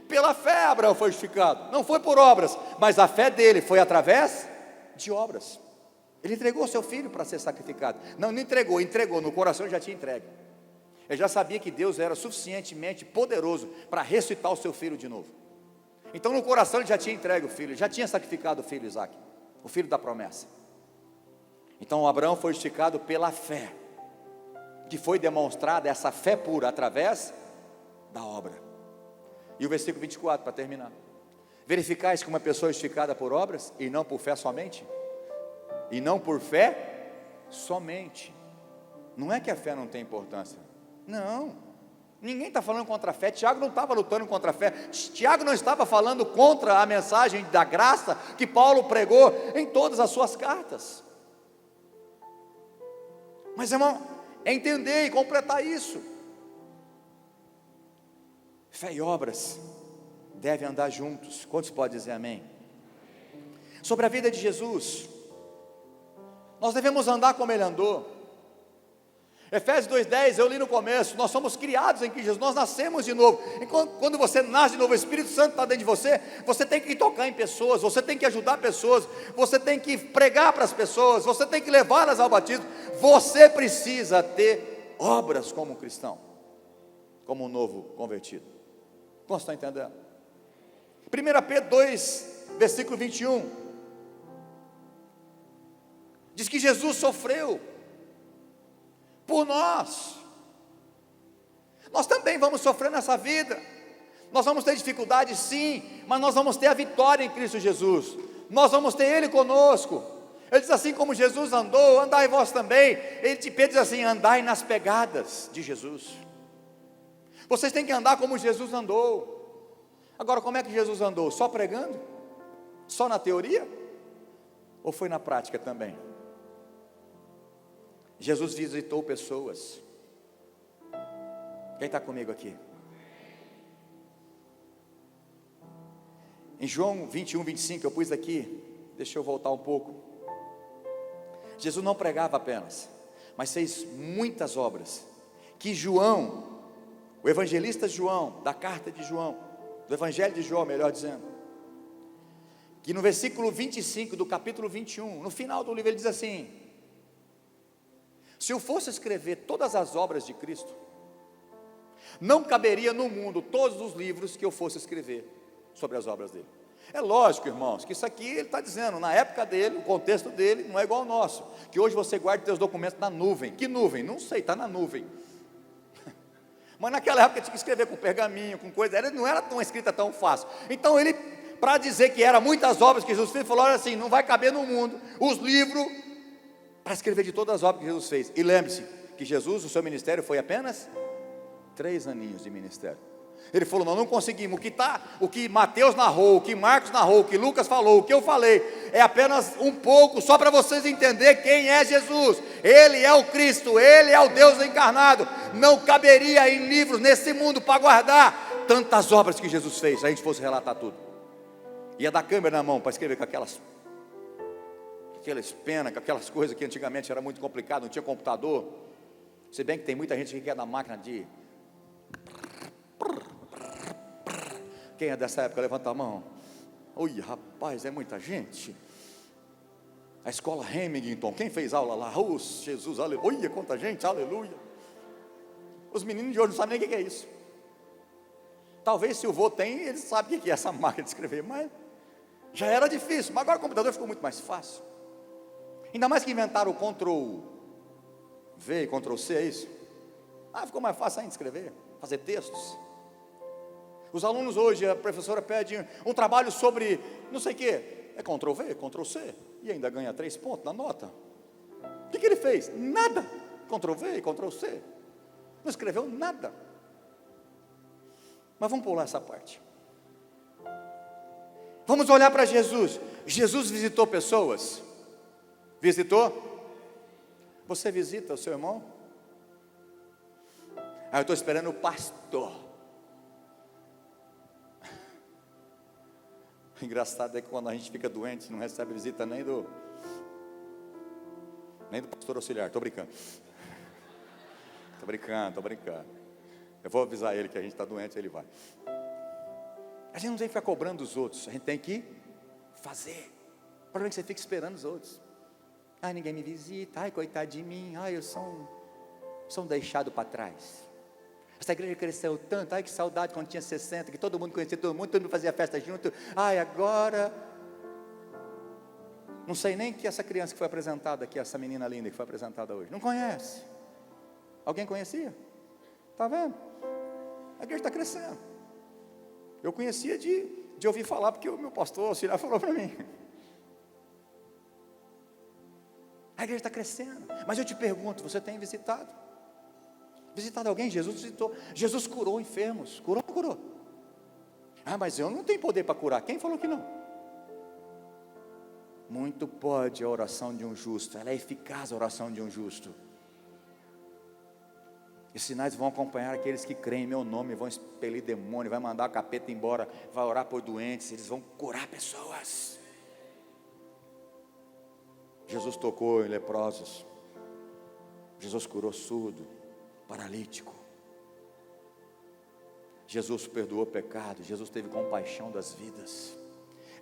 Pela fé Abraão foi justificado, não foi por obras, mas a fé dele foi através de obras. Ele entregou seu filho para ser sacrificado. Não entregou, no coração ele já tinha entregue. Ele já sabia que Deus era suficientemente poderoso para ressuscitar o seu filho de novo. Então no coração ele já tinha entregue o filho, já tinha sacrificado o filho Isaque, o filho da promessa. Então Abraão foi justificado pela fé, que foi demonstrada essa fé pura através da obra. E o versículo 24 para terminar: verificais que uma pessoa é justificada por obras e não por fé somente? E não por fé somente. Não é que a fé não tem importância, não, ninguém está falando contra a fé. Tiago não estava lutando contra a fé, Tiago não estava falando contra a mensagem da graça que Paulo pregou em todas as suas cartas. Mas irmão, é entender e completar isso. Fé e obras devem andar juntos. Quantos podem dizer amém? Sobre a vida de Jesus, nós devemos andar como Ele andou. Efésios 2,10, eu li no começo, nós somos criados em Cristo Jesus, nós nascemos de novo. E quando você nasce de novo, o Espírito Santo está dentro de você, você tem que tocar em pessoas, você tem que ajudar pessoas, você tem que pregar para as pessoas, você tem que levá-las ao batismo. Você precisa ter obras como um cristão, como um novo convertido. Como você está entendendo? 1 Pedro 2, versículo 21, diz que Jesus sofreu por nós. Nós também vamos sofrer nessa vida, nós vamos ter dificuldades sim, mas nós vamos ter a vitória em Cristo Jesus, nós vamos ter Ele conosco. Ele diz assim: como Jesus andou, andai vós também. Pedro diz assim: andai nas pegadas de Jesus. Vocês têm que andar como Jesus andou. Agora, como é que Jesus andou? Só pregando? Só na teoria? Ou foi na prática também? Jesus visitou pessoas. Quem está comigo aqui? Em João 21, 25, eu pus aqui, deixa eu voltar um pouco. Jesus não pregava apenas, mas fez muitas obras, que João, o evangelista João, da carta de João, do evangelho de João, melhor dizendo, que no versículo 25 do capítulo 21, no final do livro, ele diz assim: se eu fosse escrever todas as obras de Cristo, não caberia no mundo todos os livros que eu fosse escrever sobre as obras dele. É lógico, irmãos, que isso aqui ele está dizendo, na época dele, o contexto dele não é igual ao nosso, que hoje você guarda seus documentos na nuvem. Que nuvem? Não sei, está na nuvem. Mas naquela época tinha que escrever com pergaminho, com coisa, não era uma escrita tão fácil. Então ele, para dizer que eram muitas obras que Jesus fez, falou: olha assim, não vai caber no mundo os livros para escrever de todas as obras que Jesus fez. E lembre-se que Jesus, o seu ministério foi apenas 3 aninhos de ministério. Ele falou: nós não conseguimos, o que Mateus narrou, o que Marcos narrou, o que Lucas falou, o que eu falei, é apenas um pouco, só para vocês entenderem quem é Jesus. Ele é o Cristo, Ele é o Deus encarnado. Não caberia em livros nesse mundo para guardar tantas obras que Jesus fez, se a gente fosse relatar tudo. Ia dar câmera na mão para escrever com aquelas. aqueles pena, aquelas coisas que antigamente era muito complicado, não tinha computador. Se bem que tem muita gente que quer da máquina de... Quem é dessa época, levanta a mão. Ui, rapaz, é muita gente. A escola Remington, quem fez aula lá? Oh, Jesus, aleluia, quanta gente, aleluia. Os meninos de hoje não sabem nem o que é isso. Talvez se o vô tem, ele sabe o que é essa máquina de escrever, mas já era difícil, mas agora o computador ficou muito mais fácil. Ainda mais que inventaram o Ctrl V e Ctrl C, é isso? Ficou mais fácil ainda escrever, fazer textos. Os alunos hoje, a professora pede um trabalho sobre não sei o que, é Ctrl V, Ctrl C, e ainda ganha 3 pontos na nota. O que ele fez? Nada. Ctrl V e Ctrl C. Não escreveu nada. Mas vamos pular essa parte. Vamos olhar para Jesus. Jesus visitou pessoas? Visitou? Você visita o seu irmão? Eu estou esperando o pastor. O engraçado é que quando a gente fica doente, não recebe visita nem do pastor auxiliar. Estou brincando. Estou brincando. Eu vou avisar ele que a gente está doente, ele vai. A gente não tem que ficar cobrando os outros, a gente tem que fazer. O problema é que você fica esperando os outros. Ninguém me visita, coitado de mim, eu sou um deixado para trás. Essa igreja cresceu tanto, que saudade quando tinha 60, que todo mundo conhecia todo mundo fazia festa junto. Agora, não sei nem que essa criança que foi apresentada aqui, essa menina linda que foi apresentada hoje, não conhece. Alguém conhecia? Está vendo? A igreja está crescendo. Eu conhecia de ouvir falar, porque o meu pastor auxiliar falou para mim. A igreja está crescendo. Mas eu te pergunto, você tem visitado? Visitado alguém? Jesus visitou. Jesus curou enfermos. Curou ou não curou? Mas eu não tenho poder para curar. Quem falou que não? Muito pode a oração de um justo. Ela é eficaz, a oração de um justo. E sinais vão acompanhar aqueles que creem em meu nome, vão expelir demônio, vai mandar o capeta embora, vai orar por doentes, eles vão curar pessoas. Jesus tocou em leprosos, Jesus curou surdo, paralítico, Jesus perdoou pecado, Jesus teve compaixão das vidas,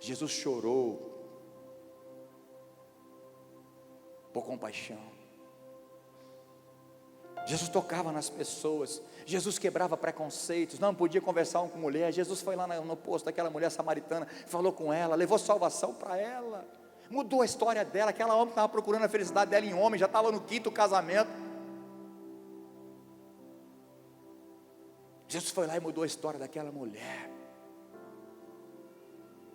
Jesus chorou por compaixão. Jesus tocava nas pessoas, Jesus quebrava preconceitos, não podia conversar com mulher. Jesus foi lá no posto daquela mulher samaritana, falou com ela, levou salvação para ela, mudou a história dela. Aquela homem que estava procurando a felicidade dela em homem, já estava no 5º casamento. Jesus foi lá e mudou a história daquela mulher.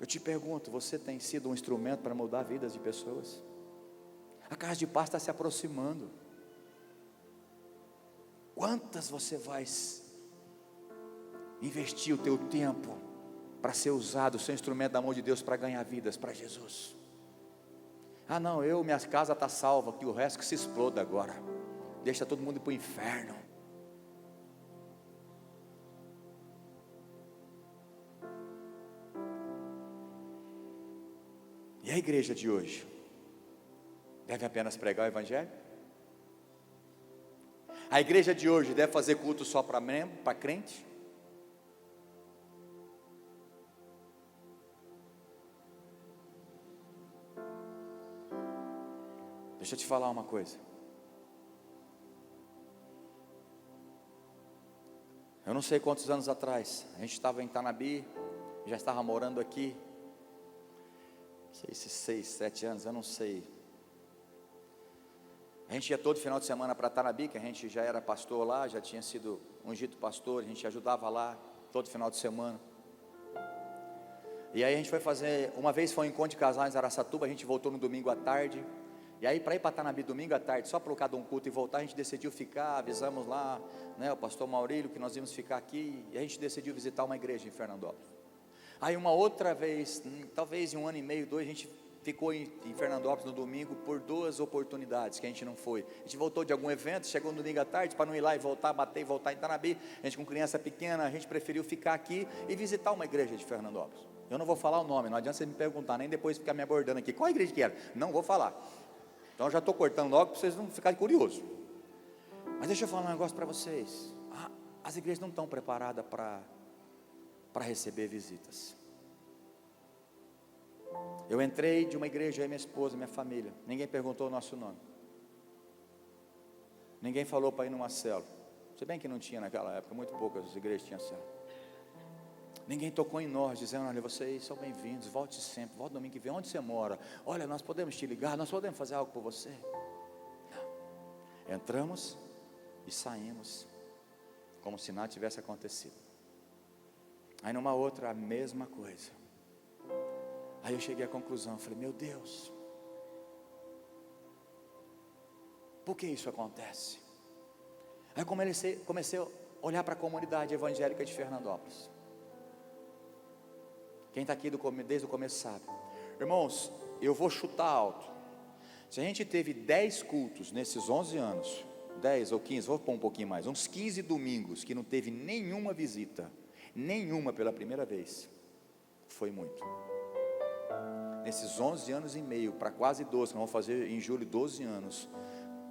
Eu te pergunto, você tem sido um instrumento para mudar vidas de pessoas? A casa de paz está se aproximando. Quantas você vai investir o teu tempo para ser usado, o seu instrumento da mão de Deus para ganhar vidas para Jesus? Não, minha casa está salva, que o resto que se exploda agora. Deixa todo mundo ir para o inferno. E a igreja de hoje? Deve apenas pregar o evangelho? A igreja de hoje deve fazer culto só para membro, para crente? Deixa eu te falar uma coisa. Eu não sei quantos anos atrás, a gente estava em Tanabi, já estava morando aqui, não sei se 6, 7 anos, eu não sei. A gente ia todo final de semana para Tanabi, que a gente já era pastor lá, já tinha sido ungido pastor, a gente ajudava lá, todo final de semana. E aí a gente foi fazer, uma vez foi um encontro de casais em Araçatuba, a gente voltou no domingo à tarde. E aí para ir para Tanabi domingo à tarde, só para cada um culto e voltar, a gente decidiu ficar, avisamos lá, o pastor Maurílio, que nós íamos ficar aqui, e a gente decidiu visitar uma igreja em Fernandópolis. Aí uma outra vez, talvez em 1 ano e meio, 2, a gente ficou em Fernandópolis no domingo por 2 oportunidades que a gente não foi. A gente voltou de algum evento, chegou no domingo à tarde, para não ir lá e voltar, bater e voltar em Tanabi. A gente com criança pequena, a gente preferiu ficar aqui e visitar uma igreja de Fernandópolis. Eu não vou falar o nome, não adianta você me perguntar, nem depois ficar me abordando aqui, qual igreja que era? Não vou falar. Então eu já estou cortando logo para vocês não ficarem curiosos. Mas deixa eu falar um negócio para vocês. As igrejas não estão preparadas para receber visitas. Eu entrei de uma igreja, eu e minha esposa, minha família. Ninguém perguntou o nosso nome. Ninguém falou para ir numa célula. Se bem que não tinha naquela época, muito poucas igrejas tinham célula. Ninguém tocou em nós, dizendo: olha, vocês são bem-vindos, volte sempre, volte domingo que vem, onde você mora? Olha, nós podemos te ligar, nós podemos fazer algo por você. Não. Entramos e saímos, como se nada tivesse acontecido. Aí numa outra, a mesma coisa. Aí eu cheguei à conclusão, falei: meu Deus, por que isso acontece? Aí eu comecei a olhar para a comunidade evangélica de Fernandópolis. Quem está aqui desde o começo sabe. Irmãos, eu vou chutar alto. Se a gente teve 10 cultos nesses 11 anos, 10 ou 15, vou pôr um pouquinho mais, uns 15 domingos que não teve nenhuma visita, nenhuma pela primeira vez, foi muito. Nesses 11 anos e meio, para quase 12, que vamos fazer em julho 12 anos,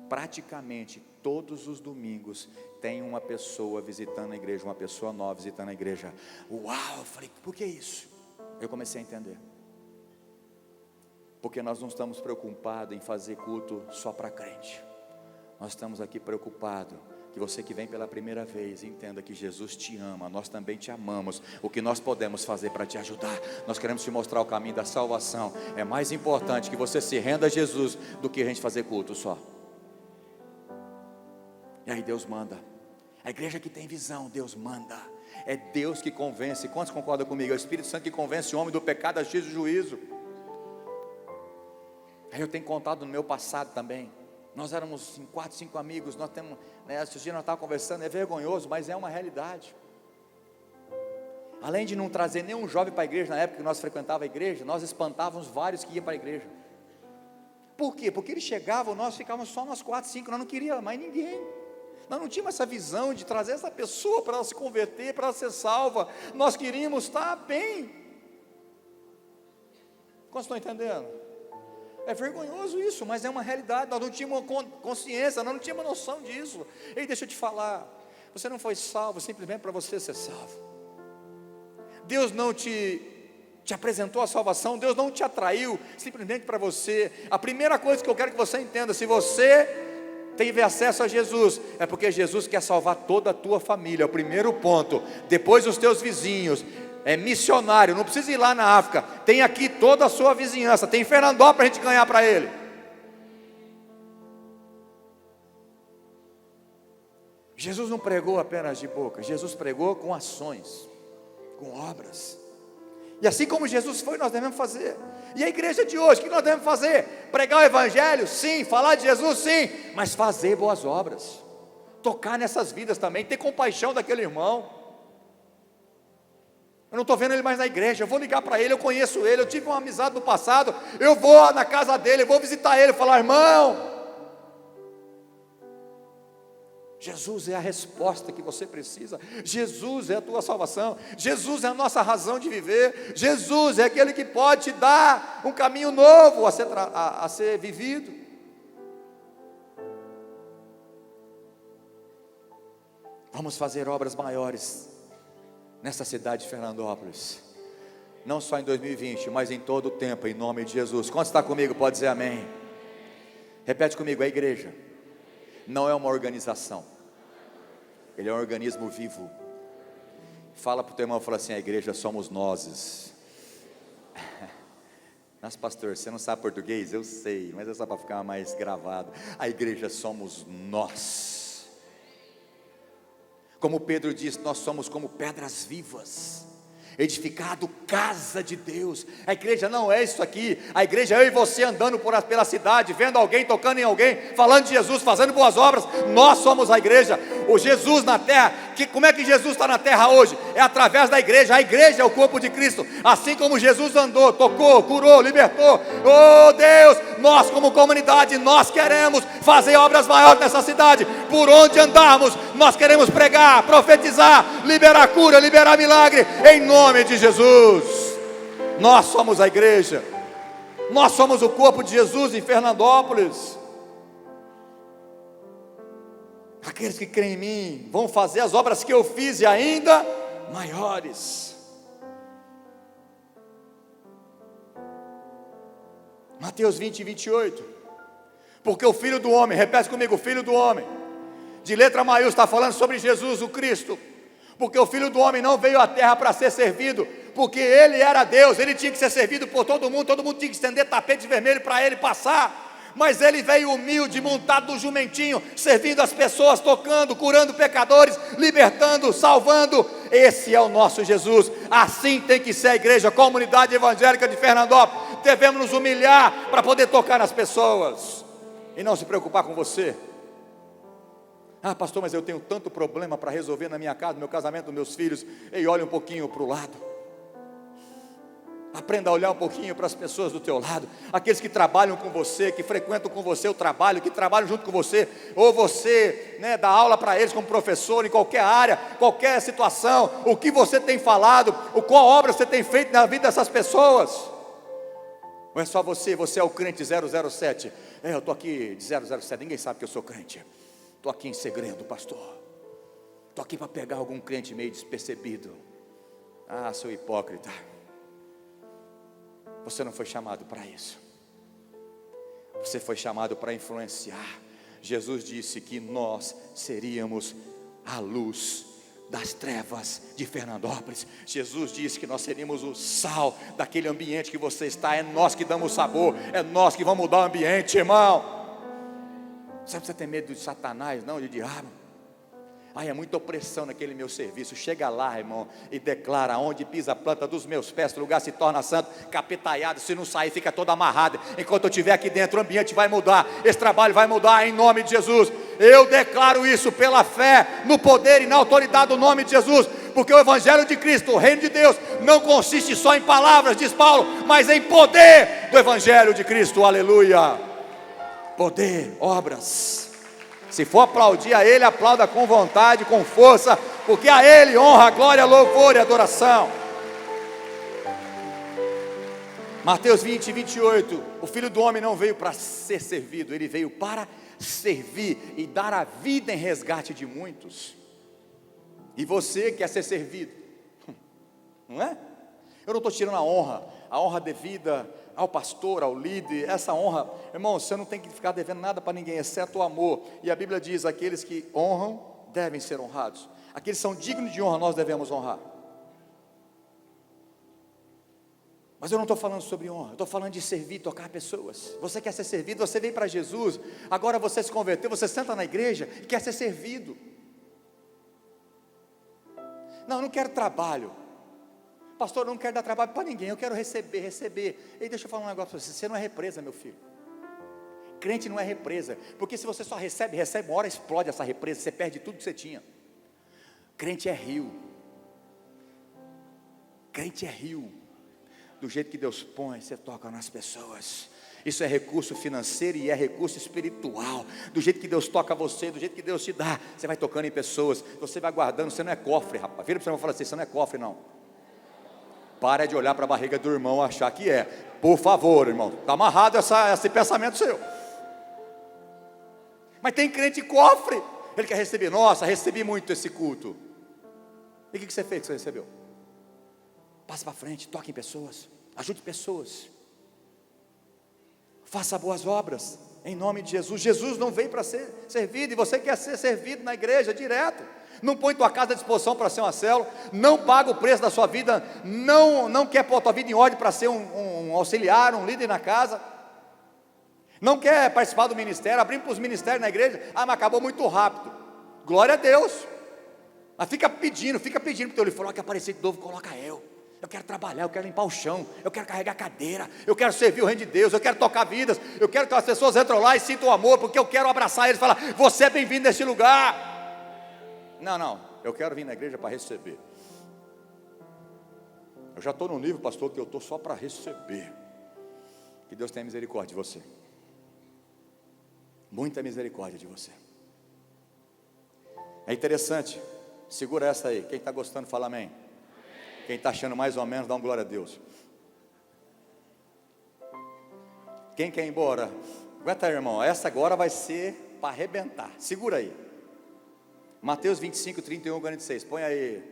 praticamente todos os domingos tem uma pessoa visitando a igreja, uma pessoa nova visitando a igreja. Uau, eu falei: por que isso? Eu comecei a entender. Porque nós não estamos preocupados em fazer culto só para crente. Nós estamos aqui preocupados que você que vem pela primeira vez entenda que Jesus te ama, nós também te amamos. O que nós podemos fazer para te ajudar? Nós queremos te mostrar o caminho da salvação. É mais importante que você se renda a Jesus do que a gente fazer culto só. E aí Deus manda. A igreja que tem visão, Deus manda. É Deus que convence. Quantos concordam comigo? É o Espírito Santo que convence o homem do pecado, da justiça e do juízo. Aí eu tenho contado no meu passado também. Nós éramos 4, 5 amigos. Nós temos, esses dias nós estávamos conversando. É vergonhoso, mas é uma realidade. Além de não trazer nenhum jovem para a igreja na época que nós frequentávamos a igreja, nós espantávamos vários que iam para a igreja. Por quê? Porque eles chegavam, nós ficávamos só nós 4, 5, nós não queríamos mais ninguém. Nós não tínhamos essa visão de trazer essa pessoa para ela se converter, para ela ser salva. Nós queríamos estar bem. Quantos estão entendendo? É vergonhoso isso, mas é uma realidade. Nós não tínhamos consciência, nós não tínhamos noção disso. Ei, deixa eu te falar, você não foi salvo simplesmente para você ser salvo. Deus não te apresentou a salvação, Deus não te atraiu simplesmente para você. A primeira coisa que eu quero que você entenda: se você teve acesso a Jesus, é porque Jesus quer salvar toda a tua família. É o primeiro ponto. Depois os teus vizinhos. É missionário, não precisa ir lá na África, tem aqui toda a sua vizinhança, tem Fernandópolis para a gente ganhar para ele. Jesus não pregou apenas de boca, Jesus pregou com ações, com obras. E assim como Jesus foi, nós devemos fazer. E a igreja de hoje, o que nós devemos fazer? Pregar o evangelho? Sim. Falar de Jesus? Sim. Mas fazer boas obras, tocar nessas vidas também, ter compaixão daquele irmão. Eu não estou vendo ele mais na igreja, eu vou ligar para ele, eu conheço ele, eu tive uma amizade no passado, eu vou na casa dele, eu vou visitar ele, falar: irmão, Jesus é a resposta que você precisa, Jesus é a tua salvação, Jesus é a nossa razão de viver, Jesus é aquele que pode te dar um caminho novo a ser vivido. Vamos fazer obras maiores nessa cidade de Fernandópolis, não só em 2020, mas em todo o tempo, em nome de Jesus. Quantos está comigo, pode dizer amém? Repete comigo: a igreja não é uma organização, ele é um organismo vivo. Fala para o teu irmão, fala assim: a igreja somos nós. Nossa, pastor, você não sabe português? Eu sei, mas é só para ficar mais gravado. A igreja somos nós. Como Pedro disse, nós somos como pedras vivas, edificado casa de Deus. A igreja não é isso aqui. A igreja é eu e você andando pela cidade, vendo alguém, tocando em alguém, falando de Jesus, fazendo boas obras. Nós somos a igreja. O Jesus na terra, como é que Jesus está na terra hoje? É através da igreja. A igreja é o corpo de Cristo. Assim como Jesus andou, tocou, curou, libertou. Oh Deus, nós como comunidade, nós queremos fazer obras maiores nessa cidade. Por onde andarmos, nós queremos pregar, profetizar, liberar cura, liberar milagre, em nome de Jesus. Nós somos a igreja. Nós somos o corpo de Jesus em Fernandópolis. Aqueles que creem em mim vão fazer as obras que eu fiz e ainda maiores. Mateus 20 e 28. Porque o Filho do Homem, repete comigo, o Filho do Homem, de letra maiúscula, está falando sobre Jesus, o Cristo. Porque o Filho do Homem não veio à terra para ser servido, porque Ele era Deus, Ele tinha que ser servido por todo mundo tinha que estender tapete vermelho para Ele passar. Mas Ele veio humilde, montado no jumentinho, servindo as pessoas, tocando, curando pecadores, libertando, salvando. Esse é o nosso Jesus. Assim tem que ser a igreja, a comunidade evangélica de Fernandópolis. Devemos nos humilhar para poder tocar nas pessoas e não se preocupar com você. Ah, pastor, mas eu tenho tanto problema para resolver na minha casa, no meu casamento, nos meus filhos. Ei, olha um pouquinho para o lado. Aprenda a olhar um pouquinho para as pessoas do teu lado, aqueles que trabalham com você, que frequentam com você o trabalho, que trabalham junto com você, ou você, dá aula para eles como professor, em qualquer área, qualquer situação, o que você tem falado, qual obra você tem feito na vida dessas pessoas. Ou é só você é o crente 007, eu estou aqui de 007, ninguém sabe que eu sou crente, estou aqui em segredo, pastor, estou aqui para pegar algum crente meio despercebido. Ah, seu hipócrita, você não foi chamado para isso. Você foi chamado para influenciar. Jesus disse que nós seríamos a luz das trevas de Fernandópolis. Jesus disse que nós seríamos o sal daquele ambiente que você está. É nós que damos sabor, é nós que vamos mudar o ambiente, irmão. Você não precisa ter medo de Satanás, não, de diabo. Ai, é muita opressão naquele meu serviço. Chega lá, irmão, e declara: onde pisa a planta dos meus pés, o lugar se torna santo, capetaiado. Se não sair, fica todo amarrado. Enquanto eu estiver aqui dentro, o ambiente vai mudar, esse trabalho vai mudar, em nome de Jesus. Eu declaro isso pela fé, no poder e na autoridade do nome de Jesus. Porque o Evangelho de Cristo, o reino de Deus, não consiste só em palavras, diz Paulo, mas em poder do Evangelho de Cristo, aleluia. Poder, obras. Se for aplaudir a Ele, aplauda com vontade, com força, porque a Ele honra, glória, louvor e adoração. Mateus 20, 28, o Filho do Homem não veio para ser servido, Ele veio para servir e dar a vida em resgate de muitos. E você quer ser servido, não é? Eu não estou tirando a honra devida ao pastor, ao líder, essa honra, irmão, você não tem que ficar devendo nada para ninguém, exceto o amor. E a Bíblia diz: aqueles que honram devem ser honrados, aqueles que são dignos de honra, nós devemos honrar. Mas eu não estou falando sobre honra, eu estou falando de servir, tocar pessoas. Você quer ser servido, você veio para Jesus, agora você se converteu, você senta na igreja e quer ser servido. Não, eu não quero trabalho. Pastor, eu não quero dar trabalho para ninguém, eu quero receber. E deixa eu falar um negócio para você: você não é represa, meu filho. Crente não é represa, porque se você só recebe, uma hora explode essa represa, você perde tudo que você tinha. Crente é rio. Crente é rio. Do jeito que Deus põe, você toca nas pessoas. Isso é recurso financeiro e é recurso espiritual. Do jeito que Deus toca você, do jeito que Deus te dá, você vai tocando em pessoas, você vai guardando. Você não é cofre, rapaz. Vira para você e fala assim: você não é cofre, não. Para de olhar para a barriga do irmão e achar que é. Por favor, irmão, está amarrado esse pensamento seu. Mas tem crente cofre, ele quer receber. Nossa, recebi muito esse culto. E o que você fez que você recebeu? Passa para frente, toque em pessoas, ajude pessoas, faça boas obras, em nome de Jesus. Jesus não veio para ser servido, e você quer ser servido na igreja direto. Não põe tua casa à disposição para ser uma célula, não paga o preço da sua vida, não quer pôr a tua vida em ordem para ser um auxiliar, um líder na casa, não quer participar do ministério, abrir para os ministérios na igreja. Ah, mas acabou muito rápido. Glória a Deus. Mas fica pedindo para o teu líder: falou que aparecer de novo, coloca eu quero trabalhar, eu quero limpar o chão, eu quero carregar a cadeira, eu quero servir o reino de Deus, eu quero tocar vidas, eu quero que as pessoas entrem lá e sintam o amor, porque eu quero abraçar eles e falar: você é bem-vindo nesse lugar. Não, eu quero vir na igreja para receber. Eu já estou no nível, pastor, que eu estou só para receber. Que Deus tenha misericórdia de você. Muita misericórdia de você. É interessante. Segura essa aí. Quem está gostando, fala amém. Quem está achando mais ou menos, dá um glória a Deus. Quem quer ir embora? Aguenta aí, irmão. Essa agora vai ser para arrebentar. Segura aí. Mateus 25, 31, 46. Põe aí,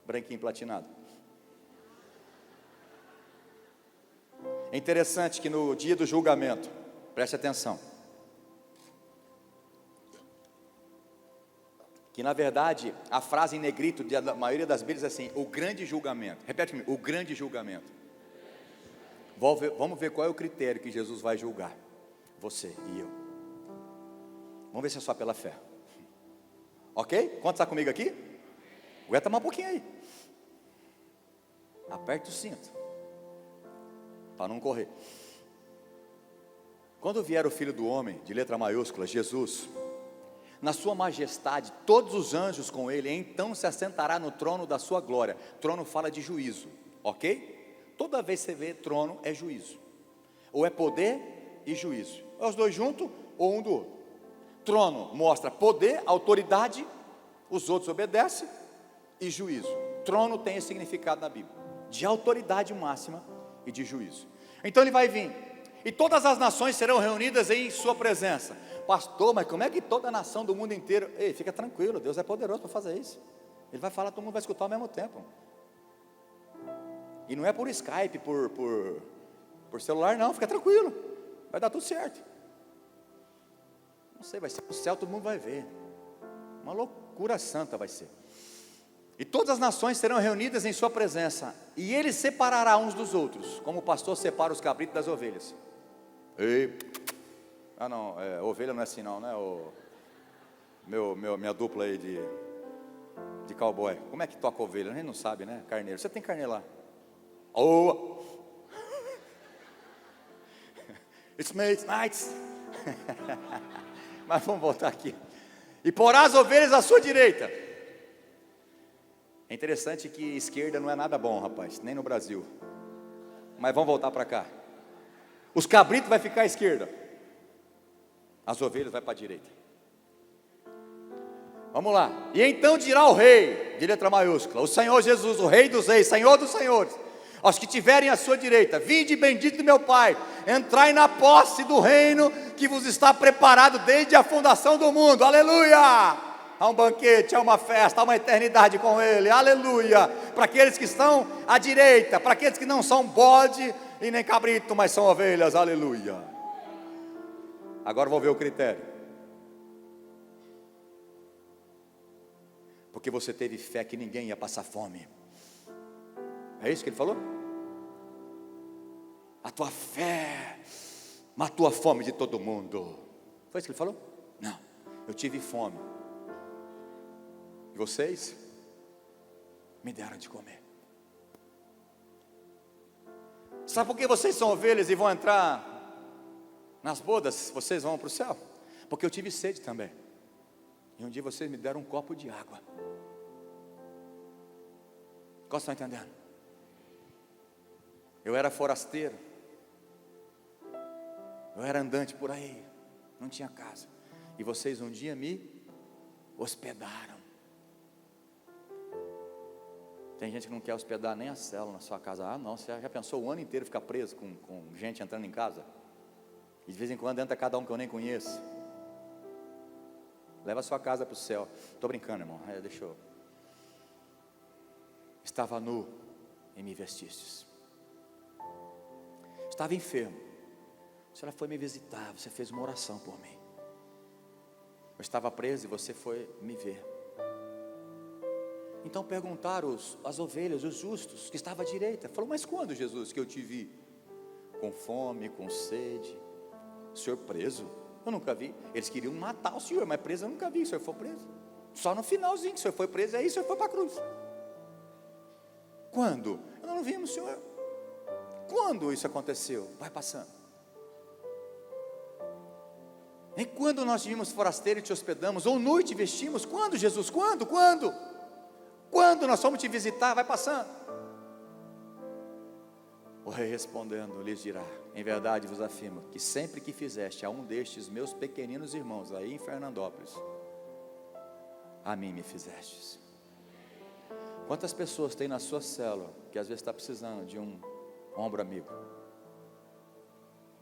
branquinho platinado. É interessante que no dia do julgamento, preste atenção, que na verdade a frase em negrito da maioria das Bíblias é assim: o grande julgamento. Repete comigo: o grande julgamento. Vamos ver qual é o critério que Jesus vai julgar você e eu. Vamos ver se é só pela fé. Ok? Quantos está comigo aqui? Aguenta mais um pouquinho aí. Aperte o cinto para não correr. Quando vier o Filho do Homem, de letra maiúscula, Jesus, na sua majestade, todos os anjos com ele, então se assentará no trono da sua glória. Trono fala de juízo, ok? Toda vez que você vê trono, é juízo. Ou é poder e juízo. É os dois juntos ou um do outro. Trono mostra poder, autoridade, os outros obedecem, e juízo. Trono tem esse significado na Bíblia, de autoridade máxima e de juízo. Então ele vai vir, e todas as nações serão reunidas em sua presença. Pastor, mas como é que toda a nação do mundo inteiro? Ei, fica tranquilo, Deus é poderoso para fazer isso. Ele vai falar, todo mundo vai escutar ao mesmo tempo. E não é por Skype, por celular, não, fica tranquilo, vai dar tudo certo. Não sei, vai ser para o céu, todo mundo vai ver. Uma loucura santa vai ser. E todas as nações serão reunidas em sua presença, e ele separará uns dos outros, como o pastor separa os cabritos das ovelhas. Ovelha não é assim não, né? Minha dupla aí de cowboy. Como é que toca ovelha? A gente não sabe, né? Carneiro. Você tem carneiro lá? Oh! It's me, it's nice. Mas vamos voltar aqui. E porá as ovelhas à sua direita. É interessante que esquerda não é nada bom, rapaz, nem no Brasil. Mas vamos voltar para cá. Os cabritos vai ficar à esquerda, as ovelhas vai para a direita. Vamos lá. E então dirá o rei, de letra maiúscula, o Senhor Jesus, o Rei dos reis, Senhor dos senhores, aos que tiverem à sua direita: vinde bendito do meu Pai, entrai na posse do reino que vos está preparado desde a fundação do mundo. Aleluia! Há um banquete, há uma festa, há uma eternidade com Ele, aleluia, para aqueles que estão à direita, para aqueles que não são bode e nem cabrito, mas são ovelhas, aleluia. Agora vou ver o critério, porque você teve fé que ninguém ia passar fome. É isso que ele falou? A tua fé matou a fome de todo mundo. Foi isso que ele falou? Não, eu tive fome, e vocês me deram de comer. Sabe por que vocês são ovelhas e vão entrar nas bodas? Vocês vão para o céu? Porque eu tive sede também, e um dia vocês me deram um copo de água. Qual estão entendendo? Eu era forasteiro, eu era andante por aí, não tinha casa, e vocês um dia me hospedaram. Tem gente que não quer hospedar nem a célula na sua casa. Ah não, você já pensou o ano inteiro ficar preso com gente entrando em casa? E de vez em quando entra cada um que eu nem conheço. Leva a sua casa para o céu. Estou brincando, irmão, deixa eu. Estava nu e me vestistes. Estava enfermo, você foi me visitar, você fez uma oração por mim. Eu estava preso e você foi me ver. Então perguntaram as ovelhas, os justos, que estavam à direita. Falou, mas quando, Jesus, que eu te vi? Com fome, com sede. O senhor preso? Eu nunca vi. Eles queriam matar o senhor, mas preso eu nunca vi. O senhor foi preso. Só no finalzinho que o senhor foi preso, aí o senhor foi para a cruz. Quando? Eu não vimos o senhor. Quando isso aconteceu? Vai passando. Nem quando nós vimos forasteiro e te hospedamos, ou nu e te vestimos? Quando, Jesus? Quando? Quando nós fomos te visitar? Vai passando. O rei respondendo lhes dirá: em verdade vos afirmo que sempre que fizeste a um destes meus pequeninos irmãos aí em Fernandópolis, a mim me fizestes. Quantas pessoas tem na sua célula que às vezes está precisando de um ombro amigo,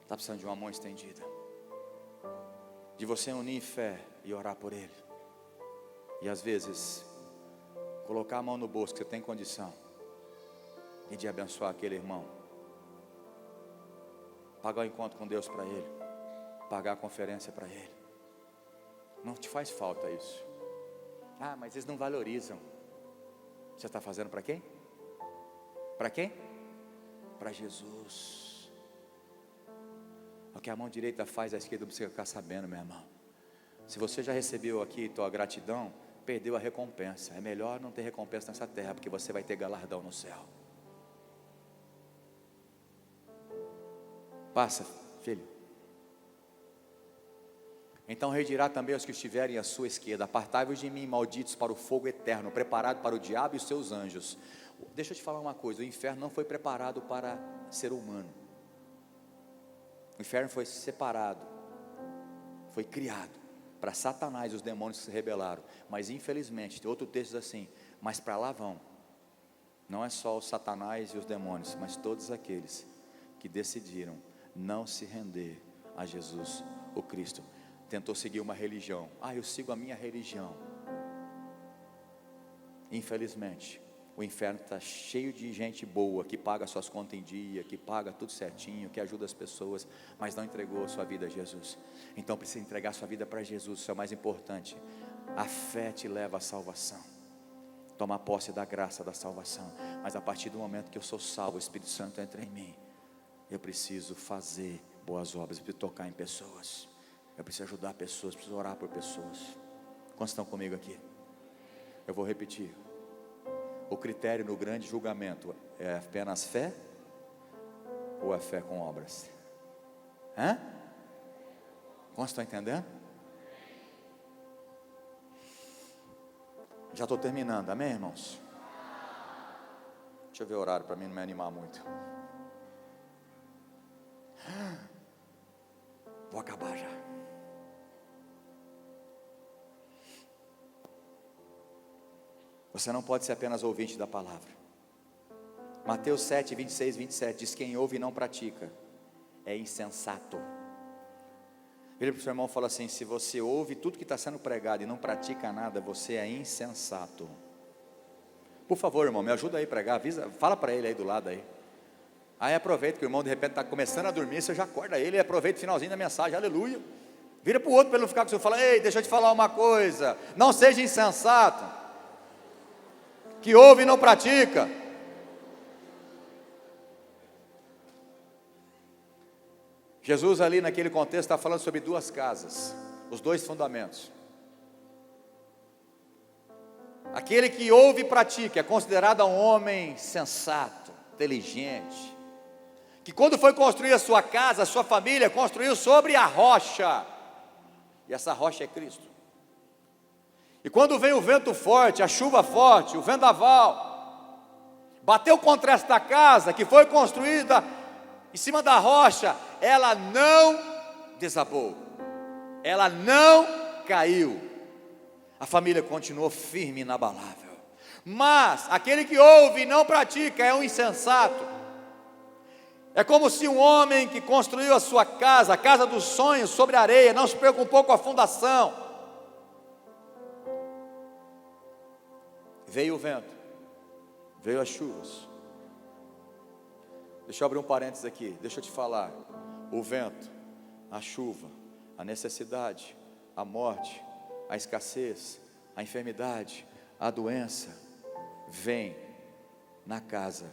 está precisando de uma mão estendida, de você unir em fé e orar por ele, e às vezes colocar a mão no bolso que você tem condição, e de abençoar aquele irmão, pagar o encontro com Deus para ele, pagar a conferência para ele. Não te faz falta isso? Ah, mas eles não valorizam. Você está fazendo para quem? Para quem? Para Jesus. O que a mão direita faz, a esquerda não precisa ficar sabendo, meu irmão. Se você já recebeu aqui tua gratidão, perdeu a recompensa. É melhor não ter recompensa nessa terra, porque você vai ter galardão no céu. Passa, filho. Então o rei dirá também aos que estiverem à sua esquerda: apartai-vos de mim, malditos, para o fogo eterno, preparado para o diabo e os seus anjos. Deixa eu te falar uma coisa: o inferno não foi preparado para ser humano. O inferno foi separado, foi criado para Satanás e os demônios que se rebelaram. Mas infelizmente, tem outro texto assim: mas para lá vão, não é só o Satanás e os demônios, mas todos aqueles que decidiram não se render a Jesus, o Cristo. Tentou seguir uma religião. Eu sigo a minha religião. Infelizmente, o inferno está cheio de gente boa, que paga suas contas em dia, que paga tudo certinho, que ajuda as pessoas, mas não entregou a sua vida a Jesus. Então precisa entregar a sua vida para Jesus, isso é o mais importante. A fé te leva à salvação. Toma posse da graça da salvação. Mas a partir do momento que eu sou salvo, o Espírito Santo entra em mim, eu preciso fazer boas obras, eu preciso tocar em pessoas, eu preciso ajudar pessoas, preciso orar por pessoas. Quantos estão comigo aqui? Eu vou repetir. O critério no grande julgamento é apenas fé ou é fé com obras? Quantos estão entendendo? Já estou terminando, amém, irmãos? Deixa eu ver o horário para mim não me animar muito. Vou acabar já. Você não pode ser apenas ouvinte da palavra. Mateus 7, 26, 27 diz: quem ouve e não pratica é insensato. Vira para o seu irmão e fala assim: se você ouve tudo que está sendo pregado e não pratica nada, você é insensato. Por favor, irmão, me ajuda aí a pregar, avisa, fala para ele aí do lado aí. Aí aproveita que o irmão de repente está começando a dormir, você já acorda ele e aproveita o finalzinho da mensagem, aleluia. Vira para o outro para ele não ficar com você, fala: ei, deixa eu te falar uma coisa, não seja insensato, que ouve e não pratica. Jesus ali naquele contexto está falando sobre duas casas, os dois fundamentos. Aquele que ouve e pratica é considerado um homem sensato, inteligente, que quando foi construir a sua casa, a sua família, construiu sobre a rocha, e essa rocha é Cristo. E quando vem o vento forte, a chuva forte, o vendaval, bateu contra esta casa, que foi construída em cima da rocha, ela não desabou, ela não caiu, a família continuou firme e inabalável. Mas aquele que ouve e não pratica é um insensato. É como se um homem que construiu a sua casa, a casa dos sonhos, sobre areia, não se preocupou com a fundação. Veio o vento, veio as chuvas. Deixa eu abrir um parênteses aqui, deixa eu te falar. O vento, a chuva, a necessidade, a morte, a escassez, a enfermidade, a doença, vem na casa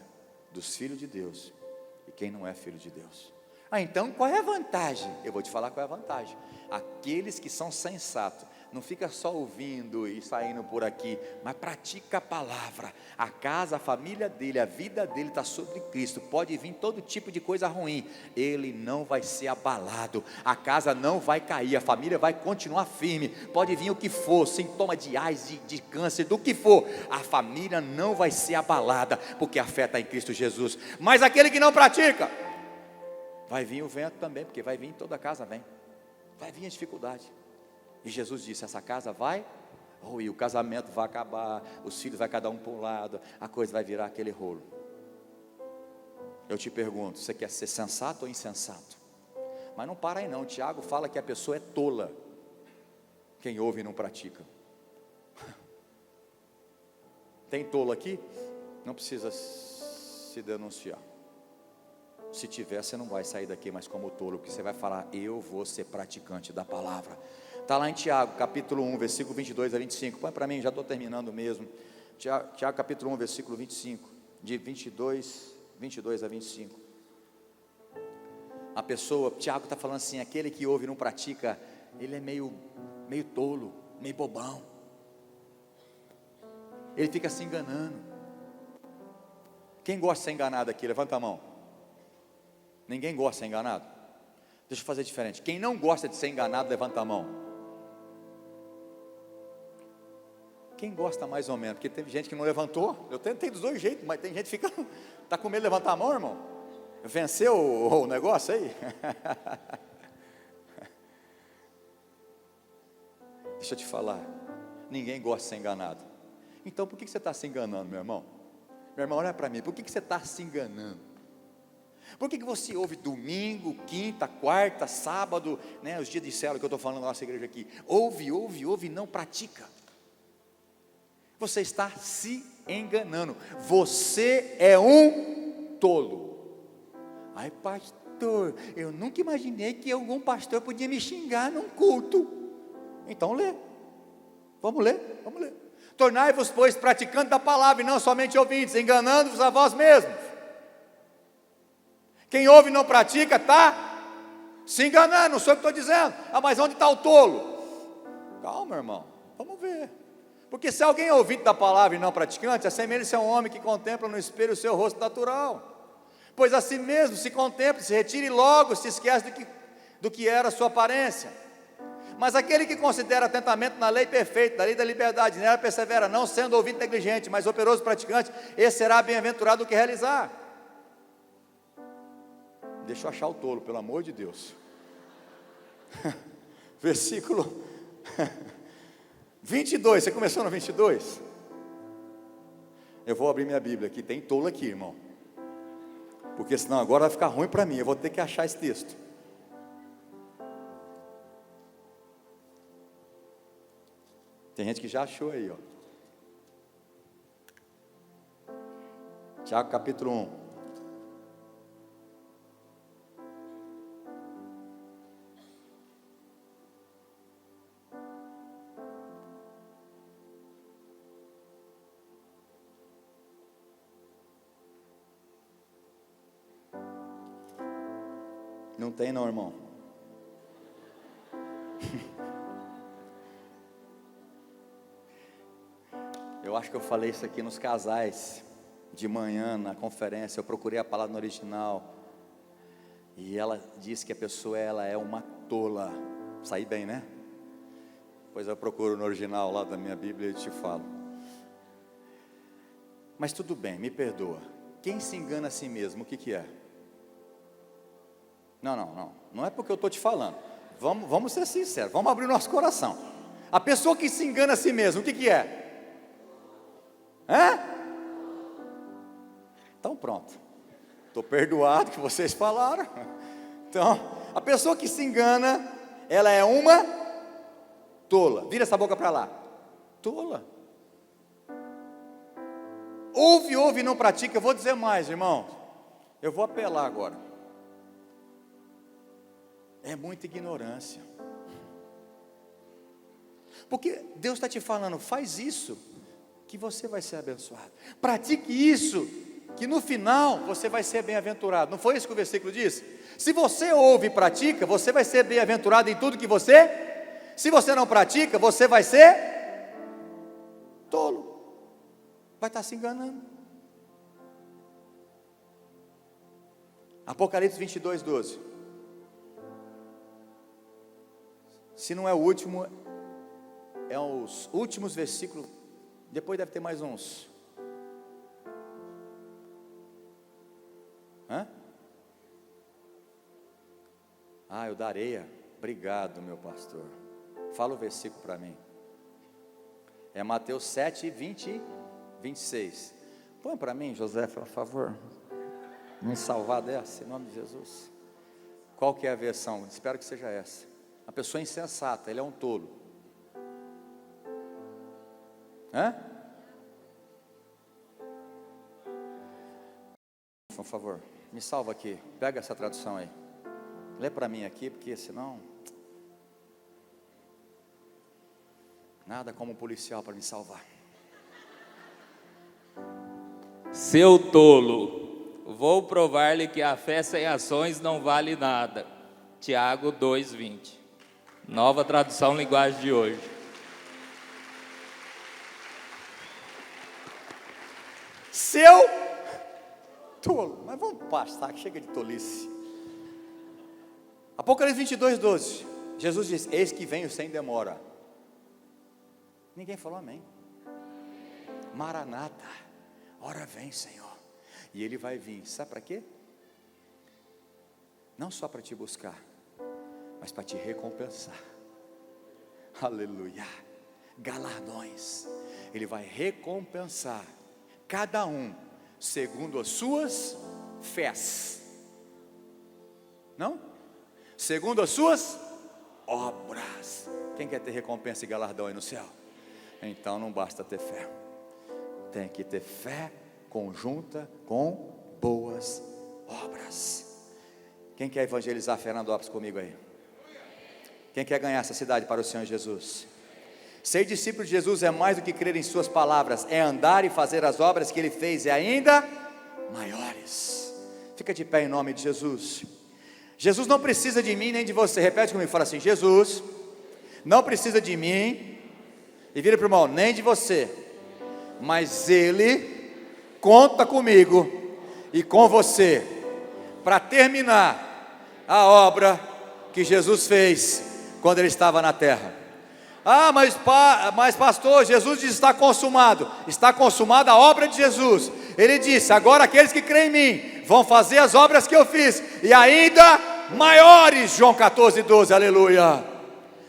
dos filhos de Deus e quem não é filho de Deus. Então qual é a vantagem? Eu vou te falar qual é a vantagem. Aqueles que são sensatos não fica só ouvindo e saindo por aqui, mas pratica a palavra. A casa, a família dele, a vida dele está sobre Cristo. Pode vir todo tipo de coisa ruim, ele não vai ser abalado, a casa não vai cair, a família vai continuar firme. Pode vir o que for, sintoma de AIDS, de câncer, do que for, a família não vai ser abalada, porque a fé está em Cristo Jesus. Mas aquele que não pratica, vai vir o vento também, porque vai vir, toda casa vem, vai vir a dificuldade. E Jesus disse: essa casa vai ruir, o casamento vai acabar, os filhos vai cada um para um lado, a coisa vai virar aquele rolo. Eu te pergunto, você quer ser sensato ou insensato? Mas não para aí não, Tiago fala que a pessoa é tola quem ouve e não pratica. Tem tolo aqui? Não precisa se denunciar. Se tiver, você não vai sair daqui mais como tolo, porque você vai falar: eu vou ser praticante da palavra. Está lá em Tiago, capítulo 1, versículo 22 a 25. Põe para mim, já estou terminando mesmo. Tiago, capítulo 1, versículo 25. De 22 a 25. A pessoa, Tiago está falando assim: aquele que ouve e não pratica, ele é meio tolo, meio bobão. Ele fica se enganando. Quem gosta de ser enganado aqui? Levanta a mão. Ninguém gosta de ser enganado? Deixa eu fazer diferente. Quem não gosta de ser enganado, levanta a mão. Quem gosta mais ou menos? Porque teve gente que não levantou. Eu tentei dos dois jeitos, mas tem gente que fica, está com medo de levantar a mão, irmão. Venceu o negócio aí? Deixa eu te falar, ninguém gosta de ser enganado. Então por que você está se enganando, meu irmão? Meu irmão, olha para mim, por que você está se enganando? Por que você ouve domingo, quinta, quarta, sábado, né, os dias de célula que eu estou falando na nossa igreja aqui? Ouve, e não pratica. Você está se enganando. Você é um tolo. Ai, pastor, eu nunca imaginei que algum pastor podia me xingar num culto. Então lê. Vamos ler. Tornai-vos, pois, praticantes da palavra, e não somente ouvintes, enganando-vos a vós mesmos. Quem ouve e não pratica está se enganando, não sou eu que estou dizendo. Ah, mas onde está o tolo? Calma, irmão, vamos ver. Porque se alguém é ouvinte da palavra e não praticante, assemelha-se a um homem que contempla no espelho o seu rosto natural. Pois assim mesmo se contempla, se retira e logo se esquece do que era a sua aparência. Mas aquele que considera atentamente na lei perfeita, na lei da liberdade, nela persevera, não sendo ouvinte negligente, mas operoso praticante, esse será bem-aventurado do que realizar. Deixa eu achar o tolo, pelo amor de Deus. Versículo 22, você começou no 22? Eu vou abrir minha Bíblia aqui, tem tolo aqui, irmão. Porque senão agora vai ficar ruim para mim, eu vou ter que achar esse texto. Tem gente que já achou aí, ó. Tiago capítulo 1. Não tem não, irmão. Eu acho que eu falei isso aqui nos casais de manhã na conferência. Eu procurei a palavra no original e ela disse que a pessoa ela é uma tola. Saí bem, né? Pois eu procuro no original lá da minha Bíblia e te falo. Mas tudo bem, me perdoa. Quem se engana a si mesmo, o que é? Não é porque eu estou te falando. Vamos ser sinceros, vamos abrir o nosso coração. A pessoa que se engana a si mesmo, o que é? Então pronto, estou perdoado que vocês falaram. Então, a pessoa que se engana, ela é uma tola. Vira essa boca para lá. Tola. Ouve e não pratica. Eu vou dizer mais, irmão. Eu vou apelar agora. É muita ignorância. Porque Deus está te falando, faz isso, que você vai ser abençoado. Pratique isso, que no final você vai ser bem-aventurado. Não foi isso que o versículo diz? Se você ouve e pratica, você vai ser bem-aventurado em tudo que você Se você não pratica, você vai ser tolo, vai estar se enganando. Apocalipse 22, 12. Se não é o último, é os últimos versículos. Depois deve ter mais uns. Hã? Ah, o da areia. Obrigado, meu pastor. Fala o versículo para mim. É Mateus 7, 20, 26. Põe para mim, José, por favor. Me salvar dessa, em nome de Jesus. Qual que é a versão? Espero que seja essa. A pessoa insensata, ele é um tolo. Hã? Por favor, me salva aqui. Pega essa tradução aí. Lê para mim aqui, porque senão... Nada como um policial para me salvar. Seu tolo, vou provar-lhe que a fé sem ações não vale nada. Tiago 2:20. Nova tradução, linguagem de hoje. Seu tolo. Mas vamos passar, que chega de tolice. Apocalipse 22, 12. Jesus diz: eis que venho sem demora. Ninguém falou amém. Maranata, ora vem, Senhor. E Ele vai vir, sabe para quê? Não só para te buscar, mas para te recompensar. Aleluia. Galardões. Ele vai recompensar cada um segundo as suas fés. Não? Segundo as suas obras. Quem quer ter recompensa e galardão aí no céu? Então não basta ter fé, tem que ter fé conjunta com boas obras. Quem quer evangelizar Fernandópolis comigo aí? Quem quer ganhar essa cidade para o Senhor Jesus? Ser discípulo de Jesus é mais do que crer em suas palavras, é andar e fazer as obras que Ele fez e ainda maiores. Fica de pé em nome de Jesus. Jesus não precisa de mim nem de você. Repete comigo, fala assim: Jesus não precisa de mim, e vira para o irmão, nem de você, mas Ele conta comigo e com você para terminar a obra que Jesus fez quando Ele estava na terra. Ah, mas pastor, Jesus diz: está consumado. Está consumada a obra de Jesus. Ele disse: agora aqueles que creem em mim vão fazer as obras que eu fiz, e ainda maiores. João 14, 12, aleluia.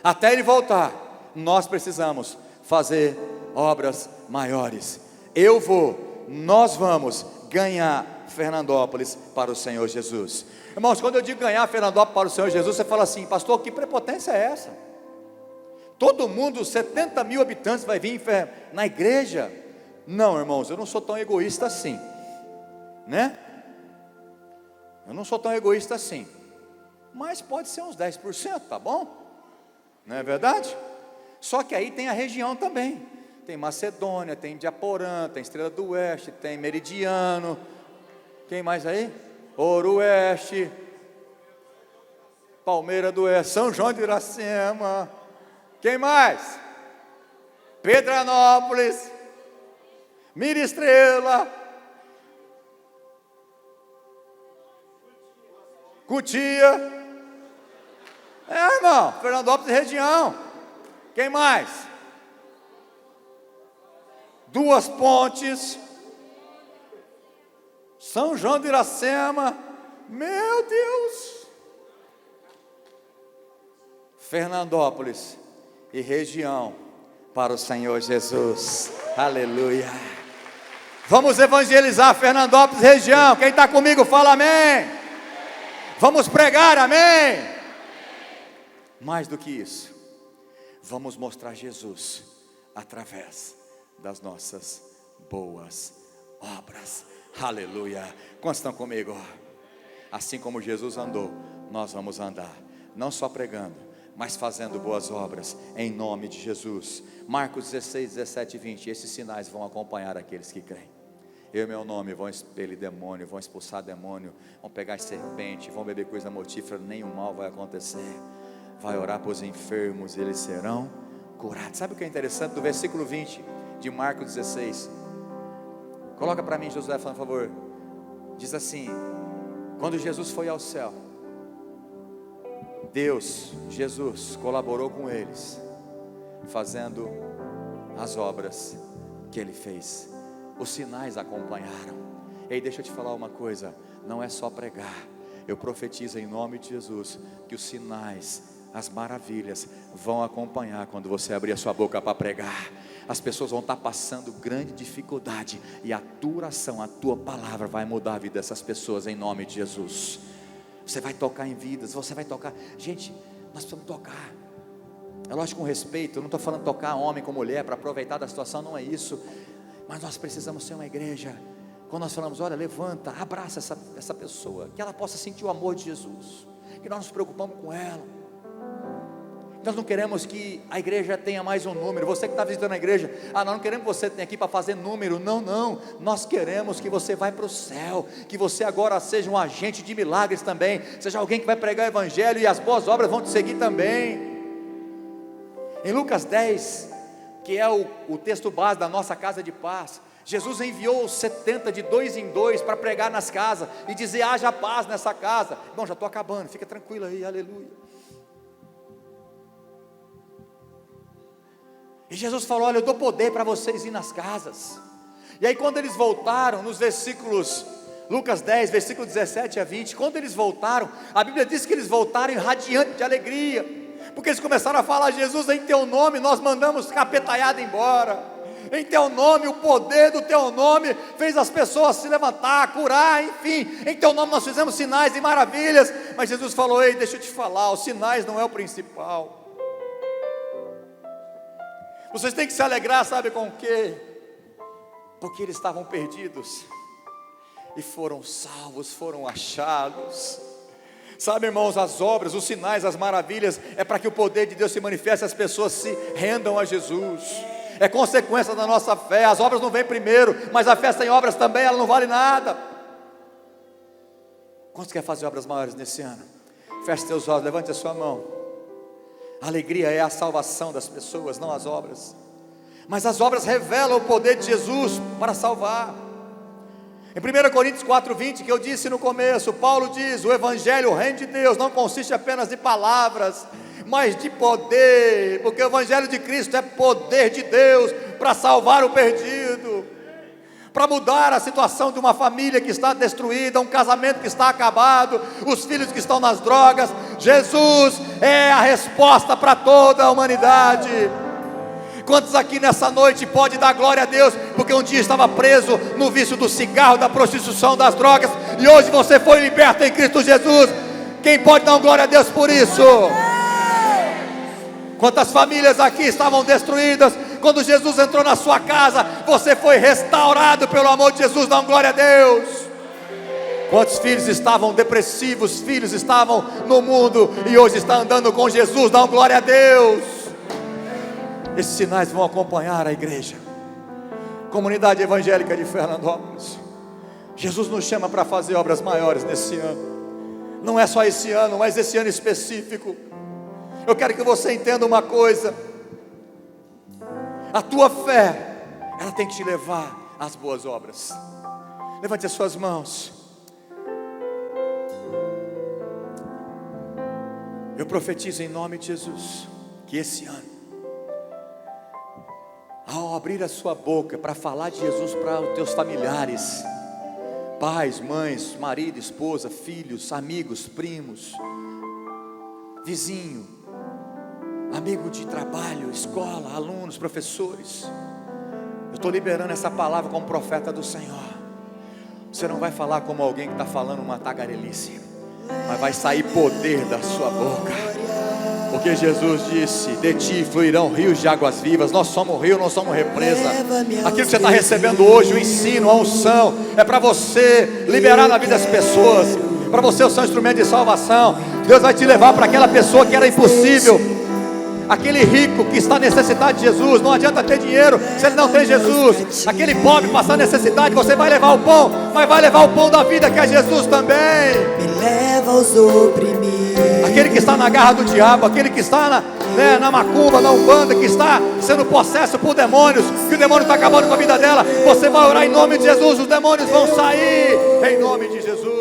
Até Ele voltar, nós precisamos fazer obras maiores. Nós vamos ganhar Fernandópolis para o Senhor Jesus. Irmãos, quando eu digo ganhar Fernandópolis para o Senhor Jesus, você fala assim: pastor, que prepotência é essa? Todo mundo, 70 mil habitantes vai vir na igreja? Não, irmãos, eu não sou tão egoísta assim, né? Eu não sou tão egoísta assim, mas pode ser uns 10%, tá bom? Não é verdade? Só que aí tem a região também. Tem Macedônia, tem Diaporã, tem Estrela do Oeste, tem Meridiano. Quem mais aí? Ouro Oeste, Palmeira do Oeste, São João de Iracema. Quem mais? Pedranópolis, Mira Estrela, Cutia. Irmão, Fernandópolis região. Quem mais? Duas Pontes, São João de Iracema. Meu Deus. Fernandópolis e região para o Senhor Jesus. Aleluia. Vamos evangelizar Fernandópolis região. Quem está comigo fala amém. Vamos pregar, amém. Mais do que isso, vamos mostrar Jesus através das nossas boas obras. Aleluia. Quantos estão comigo? Assim como Jesus andou, nós vamos andar, não só pregando, mas fazendo boas obras, em nome de Jesus. Marcos 16, 17 e 20, esses sinais vão acompanhar aqueles que creem. Eu e meu nome vão expelir demônio, vão expulsar demônio, vão pegar serpente, vão beber coisa mortífera, nenhum mal vai acontecer. vai orar para os enfermos e eles serão curados. Sabe o que é interessante? Do versículo 20 de Marcos 16. Coloca para mim, Josué, por favor. Diz assim: quando Jesus foi ao céu, Jesus colaborou com eles, fazendo as obras que ele fez. Os sinais acompanharam. Ei, deixa eu te falar uma coisa, não é só pregar. Eu profetizo em nome de Jesus que os sinais, as maravilhas vão acompanhar quando você abrir a sua boca para pregar. As pessoas vão estar passando grande dificuldade, e a tua oração, a tua palavra vai mudar a vida dessas pessoas em nome de Jesus. Você vai tocar em vidas, você vai tocar. Gente, nós precisamos tocar. É lógico, com respeito, eu não estou falando tocar homem com mulher para aproveitar da situação, não é isso. Mas nós precisamos ser uma igreja. Quando nós falamos, olha, levanta, abraça essa pessoa, que ela possa sentir o amor de Jesus, que nós nos preocupamos com ela. Nós não queremos que a igreja tenha mais um número. Você que está visitando a igreja, nós não queremos que você tenha aqui para fazer número. Não, nós queremos que você vá para o céu, que você agora seja um agente de milagres também, seja alguém que vai pregar o evangelho, e as boas obras vão te seguir também. Em Lucas 10, que é o texto base da nossa casa de paz, Jesus enviou os 70 de 2 em 2 para pregar nas casas e dizer: haja paz nessa casa. Bom, já estou acabando, fica tranquilo aí, aleluia. E Jesus falou: olha, eu dou poder para vocês ir nas casas. E aí quando eles voltaram, nos versículos, Lucas 10, versículo 17 a 20, quando eles voltaram, a Bíblia diz que eles voltaram radiantes de alegria, porque eles começaram a falar: Jesus, em teu nome nós mandamos capetaiada embora. Em teu nome, o poder do teu nome fez as pessoas se levantar, curar, enfim, em teu nome nós fizemos sinais e maravilhas. Mas Jesus falou: ei, deixa eu te falar, os sinais não é o principal. Vocês têm que se alegrar, sabe com o quê? Porque eles estavam perdidos e foram salvos, foram achados. Sabe, irmãos, as obras, os sinais, as maravilhas é para que o poder de Deus se manifeste, as pessoas se rendam a Jesus. É consequência da nossa fé. As obras não vêm primeiro, mas a fé sem obras também, ela não vale nada. Quantos querem fazer obras maiores nesse ano? Feche seus olhos, levante a sua mão. A alegria é a salvação das pessoas, não as obras. Mas as obras revelam o poder de Jesus para salvar. Em 1 Coríntios 4:20, que eu disse no começo, Paulo diz: o evangelho, o reino de Deus, não consiste apenas de palavras, mas de poder, porque o evangelho de Cristo é poder de Deus para salvar o perdido, para mudar a situação de uma família que está destruída, um casamento que está acabado, os filhos que estão nas drogas. Jesus é a resposta para toda a humanidade. Quantos aqui nessa noite pode dar glória a Deus, porque um dia estava preso no vício do cigarro, da prostituição, das drogas, e hoje você foi liberto em Cristo Jesus? Quem pode dar glória a Deus por isso? Quantas famílias aqui estavam destruídas, quando Jesus entrou na sua casa, você foi restaurado pelo amor de Jesus, dá glória a Deus. Quantos filhos estavam depressivos, filhos estavam no mundo, e hoje está andando com Jesus, dá glória a Deus. Esses sinais vão acompanhar a igreja, comunidade evangélica de Fernandópolis. Jesus nos chama para fazer obras maiores nesse ano. Não é só esse ano, mas esse ano específico. Eu quero que você entenda uma coisa: a tua fé, ela tem que te levar às boas obras. Levante as suas mãos. Eu profetizo em nome de Jesus que esse ano, ao abrir a sua boca para falar de Jesus para os teus familiares, pais, mães, marido, esposa, filhos, amigos, primos, vizinho, amigo de trabalho, escola, alunos, professores, eu estou liberando essa palavra como profeta do Senhor. Você não vai falar como alguém que está falando uma tagarelice, mas vai sair poder da sua boca, porque Jesus disse: de ti fluirão rios de águas vivas. Nós somos rio, não somos represa. Aquilo que você está recebendo hoje, o ensino, a unção, é para você liberar na vida das pessoas, para você ser um instrumento de salvação. Deus vai te levar para aquela pessoa que era impossível, aquele rico que está necessitado de Jesus. Não adianta ter dinheiro se ele não tem Jesus. Aquele pobre passando necessidade, você vai levar o pão, mas vai levar o pão da vida, que é Jesus também. Me leva aos oprimidos. aquele que está na garra do diabo, aquele que está na macumba, na umbanda, que está sendo possesso por demônios, que o demônio está acabando com a vida dela, você vai orar em nome de Jesus, os demônios vão sair, em nome de Jesus.